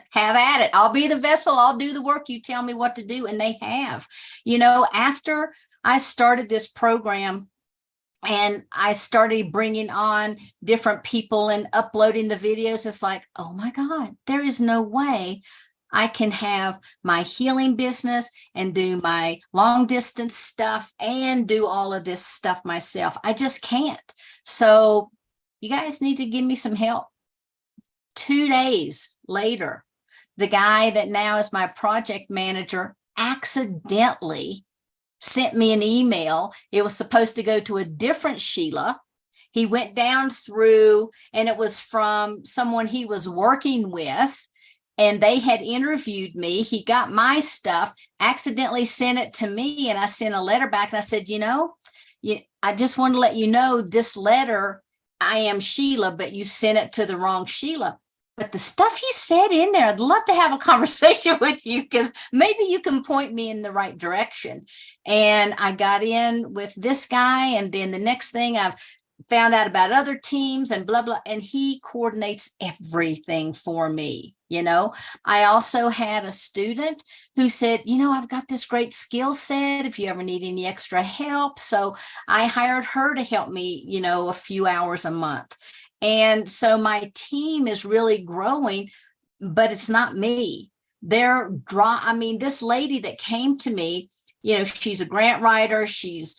have at it. I'll be the vessel. I'll do the work. You tell me what to do. And they have, after I started this program, and I started bringing on different people and uploading the videos, it's like, oh my God, there is no way I can have my healing business and do my long distance stuff and do all of this stuff myself. I just can't. So you guys need to give me some help. 2 days later, the guy that now is my project manager accidentally sent me an email. It was supposed to go to a different Sheila. He went down through, and it was from someone he was working with, and they had interviewed me. He got my stuff, accidentally sent it to me, and I sent a letter back, and I said, I just want to let you know this letter, I am Sheila, but you sent it to the wrong Sheila. But the stuff you said in there, I'd love to have a conversation with you, because maybe you can point me in the right direction. And I got in with this guy. And then the next thing, I've found out about other teams and blah, blah. And he coordinates everything for me. I also had a student who said, I've got this great skill set if you ever need any extra help. So I hired her to help me, a few hours a month. And so my team is really growing, but it's not me. This lady that came to me, she's a grant writer. She's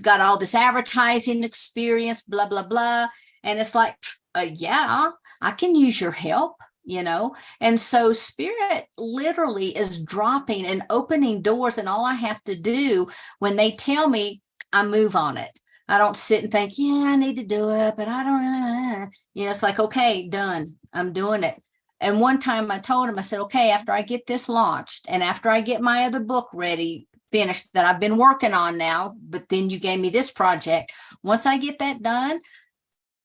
got all this advertising experience, blah, blah, blah. And it's like, yeah, I can use your help, And so Spirit literally is dropping and opening doors. And all I have to do when they tell me, I move on it. I don't sit and think, I need to do it, but I don't really, it's like, okay, done. I'm doing it. And one time I told him, I said, okay, after I get this launched and after I get my other book ready, finished, that I've been working on now, but then you gave me this project. Once I get that done,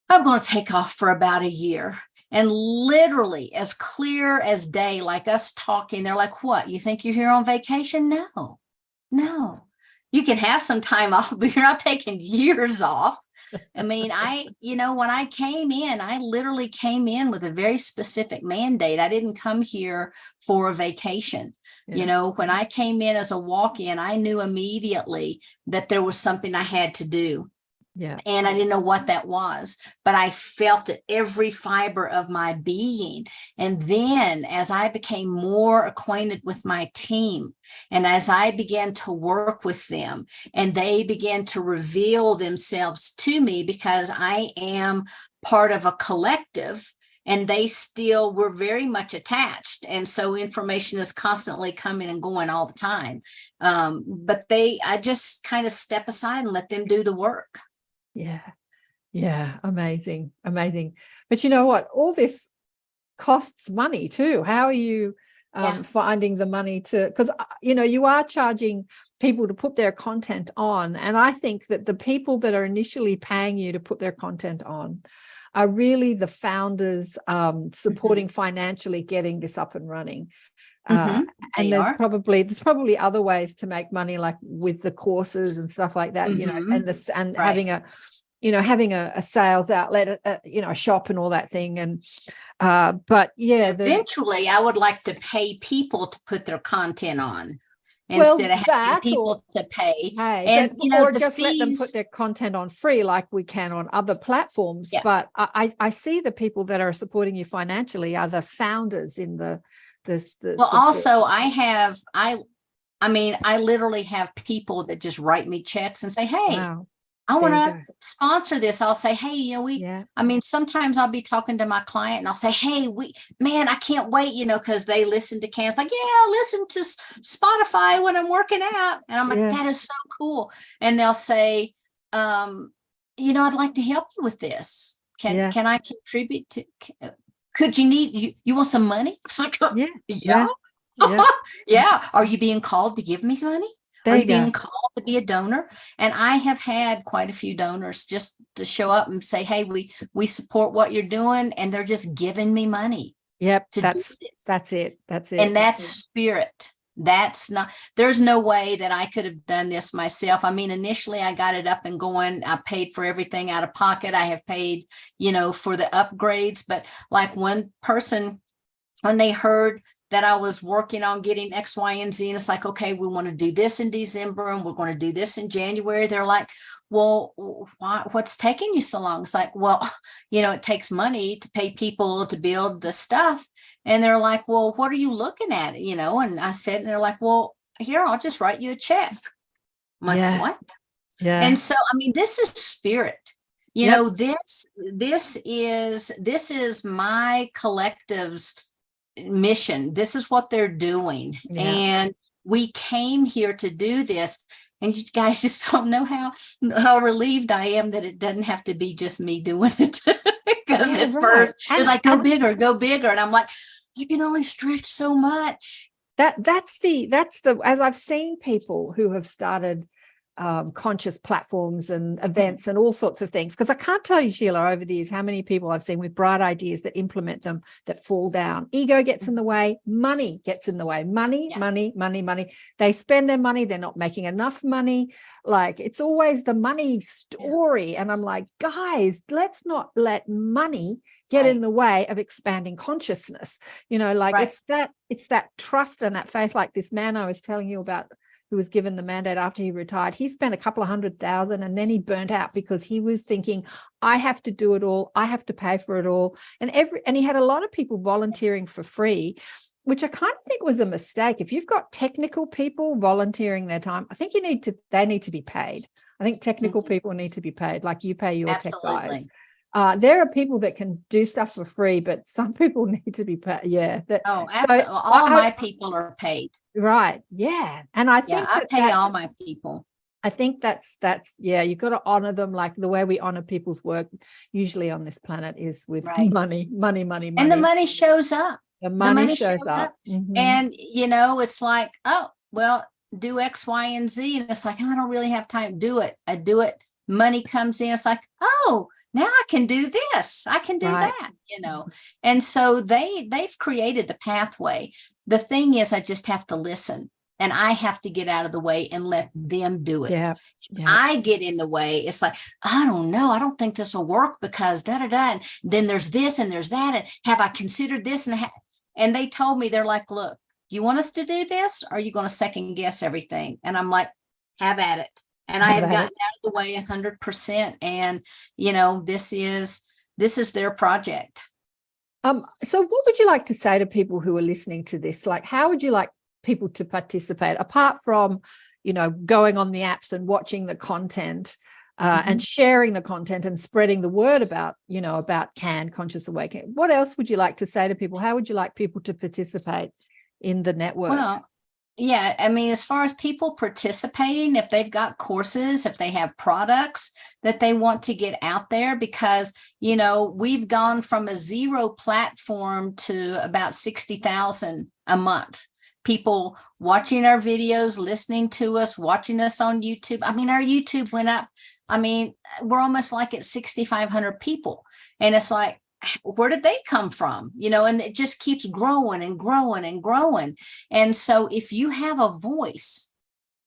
I'm going to take off for about a year. And literally as clear as day, like us talking, they're like, what, you think you're here on vacation? No. You can have some time off, but you're not taking years off. I mean, when I came in, I literally came in with a very specific mandate. I didn't come here for a vacation. Yeah. When I came in as a walk-in, I knew immediately that there was something I had to do. Yeah. And I didn't know what that was, but I felt it every fiber of my being. And then as I became more acquainted with my team, and as I began to work with them, and they began to reveal themselves to me, because I am part of a collective, and they still were very much attached. And so information is constantly coming and going all the time. But I just kind of step aside and let them do the work. Yeah. Amazing. But you know what? All this costs money too. How are you finding the money because you are charging people to put their content on. And I think that the people that are initially paying you to put their content on are really the founders supporting financially getting this up and running. And there's probably other ways to make money, like with the courses and stuff like that, and right. having a sales outlet, a shop and all that thing. And but eventually I would like to pay people to put their content on instead of having people to pay. Or just let them put their content on free like we can on other platforms. Yeah. But I see the people that are supporting you financially are the founders in the also I literally have people that just write me checks and say, hey, wow. I want to sponsor this. I'll say, hey, sometimes I'll be talking to my client and I'll say, hey, I can't wait, because they listen to Cam's like, I listen to Spotify when I'm working out. And I'm like, that is so cool. And they'll say, I'd like to help you with this. Can I contribute to, could you want some money? It's like, yeah. Are you being called to give me money? Are you being called to be a donor? And I have had quite a few donors just to show up and say, hey, we support what you're doing. And they're just giving me money. Yep. That's it. And that's Spirit. That's not, there's no way that I could have done this myself. Initially I got it up and going. I paid for everything out of pocket. I have paid, for the upgrades, but like one person, when they heard that I was working on getting X, Y, and Z, and it's like, okay, we want to do this in December and we're going to do this in January. They're like, well, what's taking you so long? It's like, well, it takes money to pay people to build the stuff. And they're like, well, what are you looking at? And I said, and they're like, well, here, I'll just write you a check. I'm like, what? Yeah. And so, this is Spirit. This is my collective's mission. This is what they're doing. Yeah. And we came here to do this. And you guys just don't know how relieved I am that it doesn't have to be just me doing it. Because at first it's like, go bigger. And I'm like, you can only stretch so much. That's the as I've seen people who have started conscious platforms and events and all sorts of things. Because I can't tell you, Sheila, over the years, how many people I've seen with bright ideas that implement them that fall down. Ego gets in the way. Money gets in the way. Money. They spend their money. They're not making enough money. Like, it's always the money story. And I'm like, guys, let's not let money get in the way of expanding consciousness. It's that trust and that faith, like this man I was telling you about, who was given the mandate after he retired. He spent a couple of $100,000 and then he burnt out because he was thinking, I have to do it all. I have to pay for it all. And he had a lot of people volunteering for free, which I kind of think was a mistake. If you've got technical people volunteering their time, I think they need to be paid. I think technical people need to be paid, like you pay your tech guys. There are people that can do stuff for free, but some people need to be paid. Yeah. Absolutely. So all my people are paid. Right. Yeah. And I think I pay all my people. I think that's you've got to honor them, like the way we honor people's work usually on this planet is with money. And the money shows up. The money shows up. Mm-hmm. And, it's like, oh, well, do X, Y, and Z. And it's like, I don't really have time. Do it. I do it. Money comes in. It's like, oh, now I can do this. I can do that, And so they've created the pathway. The thing is, I just have to listen, and I have to get out of the way and let them do it. Yeah. I get in the way. It's like, I don't know. I don't think this will work because And then there's this and there's that. And have I considered this? And they told me, they're like, look, do you want us to do this? Or are you going to second guess everything? And I'm like, have at it. And I have gotten out of the way 100%. And, this is their project. So what would you like to say to people who are listening to this? Like, how would you like people to participate apart from, going on the apps and watching the content and sharing the content and spreading the word about CAN, Conscious Awakening? What else would you like to say to people? How would you like people to participate in the network? Well, yeah, I mean, as far as people participating, if they've got courses, if they have products that they want to get out there, because, we've gone from a 0 platform to about 60,000 a month. People watching our videos, listening to us, watching us on YouTube. I mean, our YouTube went up. I mean, we're almost like at 6,500 people. And it's like, where did they come from? And it just keeps growing and growing and growing. And so if you have a voice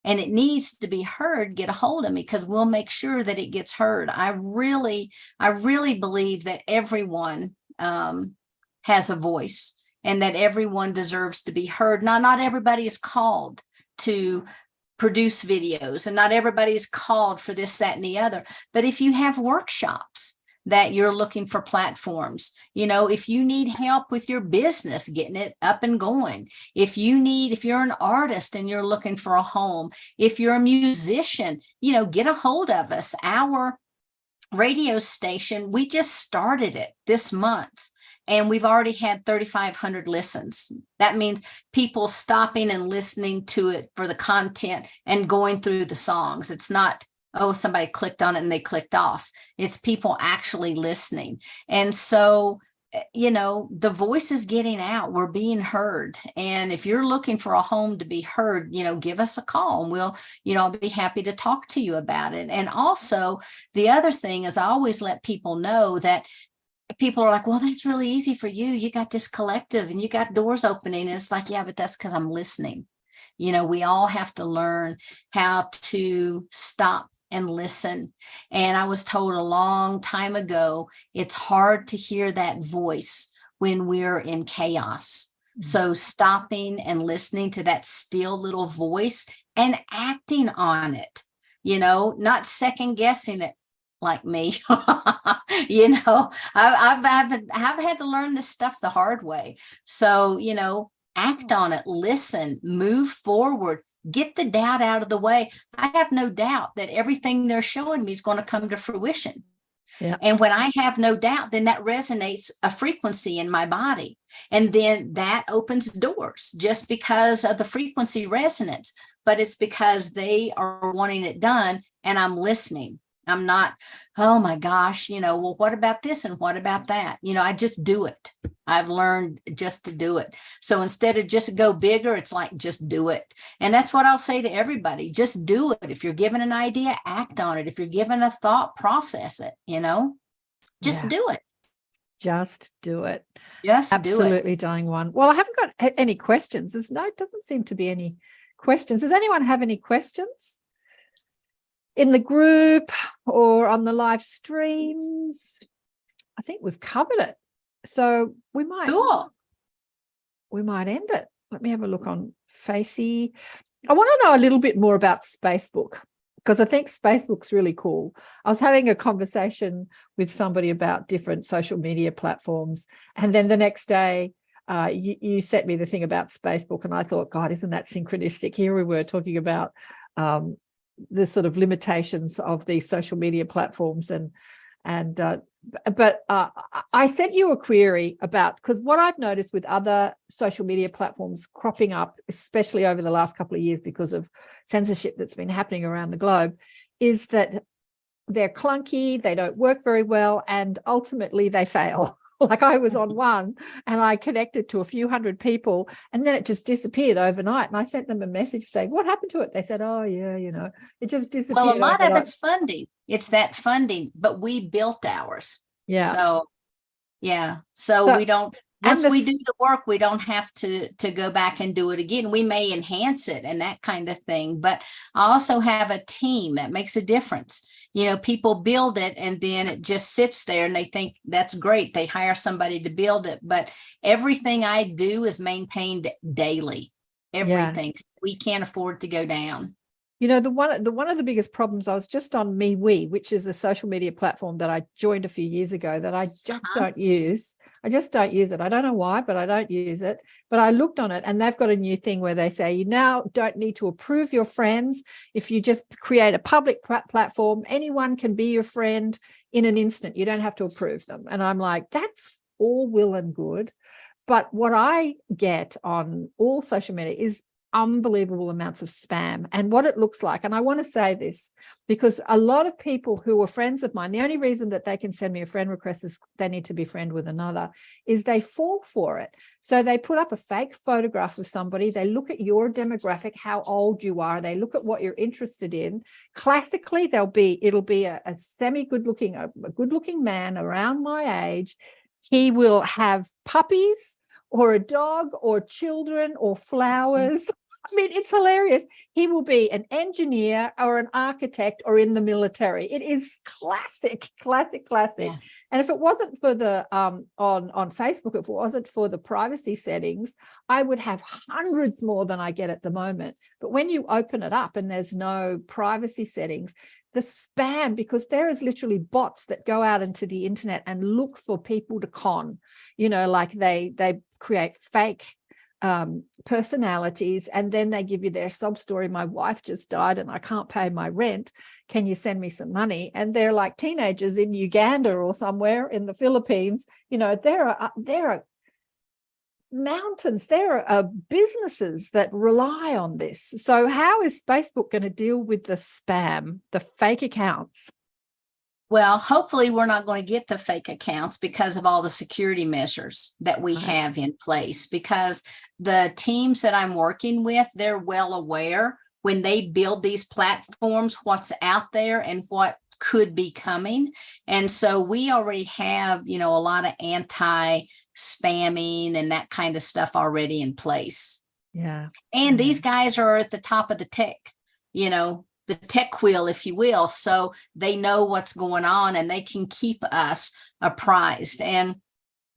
and it needs to be heard, get a hold of me, because we'll make sure that it gets heard. I really believe that everyone has a voice and that everyone deserves to be heard. Now, not everybody is called to produce videos, and not everybody is called for this, that, and the other. But if you have workshops that you're looking for platforms, if you need help with your business, getting it up and going, if you're an artist and you're looking for a home, if you're a musician, get a hold of us. Our radio station, we just started it this month, and we've already had 3,500 listens. That means people stopping and listening to it for the content and going through the songs. It's not, oh, somebody clicked on it and they clicked off. It's people actually listening. And so, the voice is getting out. We're being heard. And if you're looking for a home to be heard, give us a call and we'll, I'll be happy to talk to you about it. And also, the other thing is I always let people know that people are like, well, that's really easy for you. You got this collective and you got doors opening. And it's like, yeah, but that's because I'm listening. We all have to learn how to stop and listen. And I was told a long time ago, it's hard to hear that voice when we're in chaos. Mm-hmm. So stopping and listening to that still little voice and acting on it, not second guessing it like me. I've had to learn this stuff the hard way. So, act on it, listen, move forward. Get the doubt out of the way. I have no doubt that everything they're showing me is going to come to fruition. Yeah. And when I have no doubt, then that resonates a frequency in my body. And then that opens doors just because of the frequency resonance. But it's because they are wanting it done and I'm listening. I'm not, oh my gosh, well, what about this and what about that? I just do it. I've learned just to do it. So instead of just go bigger, it's like, just do it. And that's what I'll say to everybody. Just do it. If you're given an idea, act on it. If you're given a thought, process it, just do it. Just do it. Just absolutely dying one. Well, I haven't got any questions. It doesn't seem to be any questions. Does anyone have any questions in the group or on the live streams? I think we've covered it. So we might end it. Let me have a look on Facey. I want to know a little bit more about Facebook, because I think Facebook's really cool. I was having a conversation with somebody about different social media platforms, and then the next day you sent me the thing about Facebook, and I thought, God, isn't that synchronistic? Here we were talking about the sort of limitations of these social media platforms, but I sent you a query about, because what I've noticed with other social media platforms cropping up, especially over the last couple of years because of censorship that's been happening around the globe, is that they're clunky, they don't work very well, and ultimately they fail. Like I was on one and I connected to a few hundred people, and then it just disappeared overnight. And I sent them a message saying, what happened to it? They said, oh, yeah, it just disappeared. Well, a lot overnight. of it's funding. It's that funding, but we built ours. Yeah. So we don't, once we do the work, we don't have to go back and do it again. We may enhance it and that kind of thing. But I also have a team that makes a difference. People build it and then it just sits there and they think that's great. They hire somebody to build it. But everything I do is maintained daily. Everything. Yeah. We can't afford to go down. One of the biggest problems, I was just on MeWe, which is a social media platform that I joined a few years ago that I just don't use. I just don't use it. I don't know why, but I don't use it. But I looked on it and they've got a new thing where they say you now don't need to approve your friends. If you just create a public platform, anyone can be your friend in an instant. You don't have to approve them. And I'm like, that's all well and good. But what I get on all social media is unbelievable amounts of spam and what it looks like. And I want to say this because a lot of people who are friends of mine, the only reason that they can send me a friend request is they need to be friend with another, is they fall for it. So they put up a fake photograph of somebody. They look at your demographic, how old you are. They look at what you're interested in. Classically, it'll be a good looking man around my age. He will have puppies or a dog or children or flowers. I mean, it's hilarious. He will be an engineer or an architect or in the military. It is classic. Yeah. And if it wasn't for the on Facebook, if it wasn't for the privacy settings, I would have hundreds more than I get at the moment. But when you open it up and there's no privacy settings, the spam, because there is literally bots that go out into the internet and look for people to con, like they create fake personalities, and then they give you their sob story. My wife just died and I can't pay my rent. Can you send me some money? And they're like teenagers in Uganda or somewhere in the Philippines. There are mountains, there are businesses that rely on this. So how is Facebook going to deal with the spam, the fake accounts? Well, hopefully we're not going to get the fake accounts because of all the security measures that we have in place, because the teams that I'm working with, they're well aware when they build these platforms, what's out there and what could be coming. And so we already have, a lot of anti-spamming and that kind of stuff already in place. Yeah. And these guys are at the top of the tech, the tech wheel, if you will. So they know what's going on and they can keep us apprised. And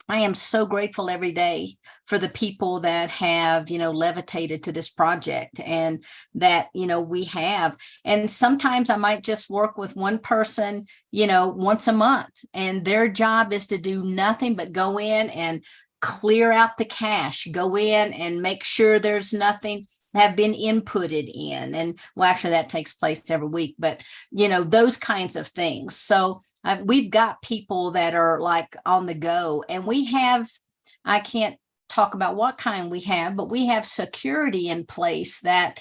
I am so grateful every day for the people that have, levitated to this project and that, we have. And sometimes I might just work with one person, once a month, and their job is to do nothing but go in and clear out the cache, go in and make sure there's nothing have been inputted in. And well, actually that takes place every week, but those kinds of things. So we've got people that are like on the go, and we have, I can't talk about what kind we have, but we have security in place that,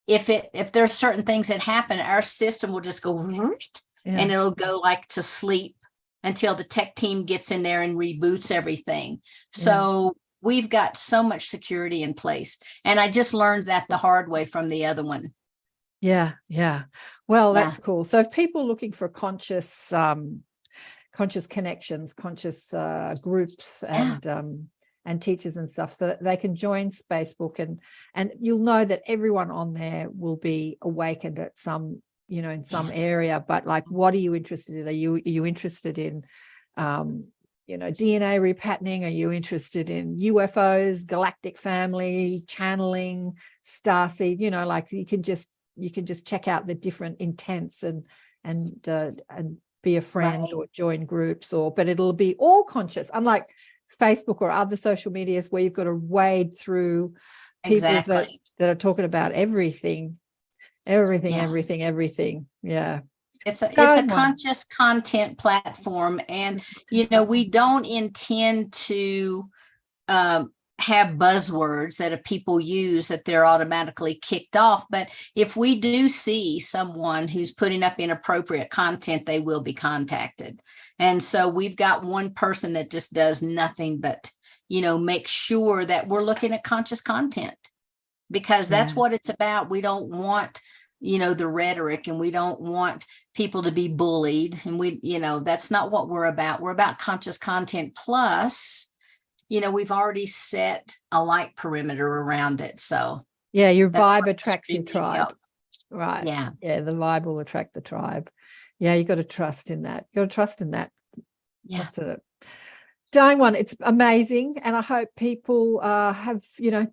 if there's certain things that happen, our system will just go and it'll go like to sleep until the tech team gets in there and reboots everything. So we've got so much security in place. And I just learned that the hard way from the other one. Yeah. Well, that's cool. So if people looking for conscious connections, conscious groups and teachers and stuff, so that they can join Spacebook, and you'll know that everyone on there will be awakened at some, in some area. But like, what are you interested in? Are you interested in DNA repatterning? Are you interested in UFOs, galactic family, channeling, starseed? Like you can just check out the different intents and be a friend or join groups, but it'll be all conscious, unlike Facebook or other social medias where you've got to wade through people that are talking about everything. Yeah. It's a conscious content platform. And, we don't intend to have buzzwords that people use that they're automatically kicked off. But if we do see someone who's putting up inappropriate content, they will be contacted. And so we've got one person that just does nothing but, make sure that we're looking at conscious content, because that's what it's about. We don't want, the rhetoric, and we don't want people to be bullied. And that's not what we're about. We're about conscious content. Plus, we've already set a light perimeter around it. So your vibe attracts your tribe. Right. Yeah. The vibe will attract the tribe. Yeah, you got to trust in that. You got to trust in that. Yeah. That's it. Darling one, it's amazing. And I hope people have,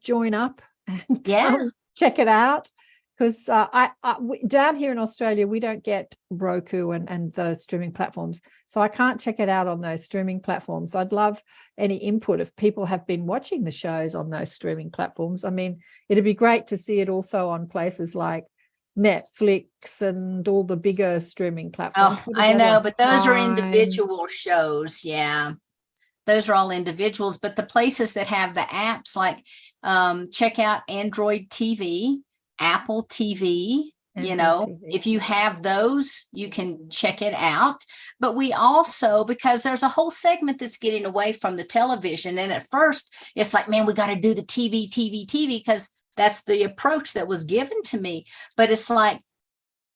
join up and check it out. Because down here in Australia, we don't get Roku and those streaming platforms. So I can't check it out on those streaming platforms. I'd love any input if people have been watching the shows on those streaming platforms. I mean, it'd be great to see it also on places like Netflix and all the bigger streaming platforms. Oh, I know, but those are individual shows. Yeah. Those are all individuals. But the places that have the apps, like check out Android TV, Apple TV, if you have those, you can check it out. But we also, because there's a whole segment that's getting away from the television. And at first it's like, man, we got to do the TV, because that's the approach that was given to me. But it's like,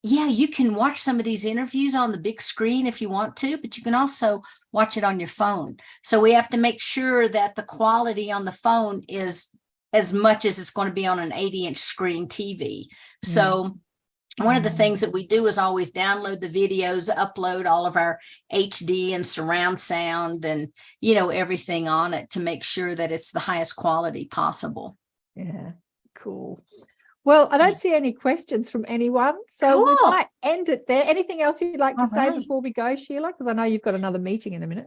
yeah, you can watch some of these interviews on the big screen if you want to, but you can also watch it on your phone. So we have to make sure that the quality on the phone is as much as it's going to be on an 80-inch screen TV. So one of the things that we do is always download the videos, upload all of our HD and surround sound and, everything on it to make sure that it's the highest quality possible. Yeah, cool. Well, I don't see any questions from anyone, so we might end it there. Anything else you'd like to say before we go, Sheila? Because I know you've got another meeting in a minute.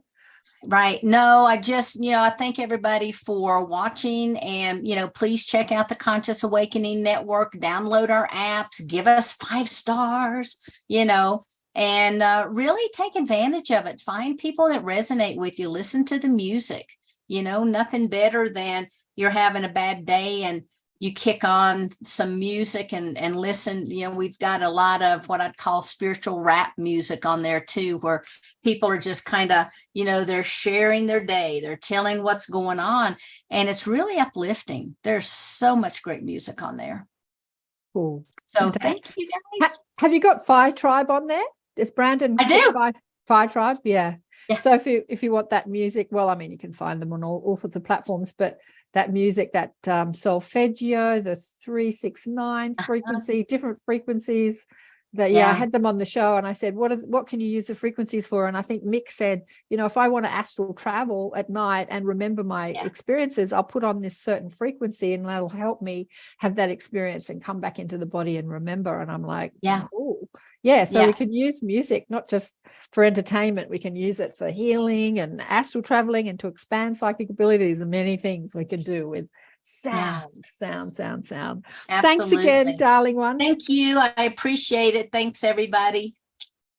Right. No, I just, I thank everybody for watching, and, please check out the Conscious Awakening Network, download our apps, give us 5 stars, and really take advantage of it. Find people that resonate with you. Listen to the music, nothing better than you're having a bad day and you kick on some music and listen. We've got a lot of what I'd call spiritual rap music on there too, where people are just kind of, they're sharing their day, they're telling what's going on, and it's really uplifting. There's so much great music on there. Cool. So thank you guys. Have you got Fire Tribe on there? Is Brandon? I do. Fire Tribe, yeah. So if you want that music, well, I mean, you can find them on all sorts of platforms, but that music, that solfeggio, the 369 frequency, different frequencies. I had them on the show, and I said, what can you use the frequencies for? And I think Mick said, if I want to astral travel at night and remember my experiences, I'll put on this certain frequency, and that'll help me have that experience and come back into the body and remember. And I'm like, cool. So we can use music not just for entertainment. We can use it for healing and astral traveling and to expand psychic abilities, and many things we can do with sound. Absolutely. Thanks again, darling one. Thank you. I appreciate it. Thanks, everybody.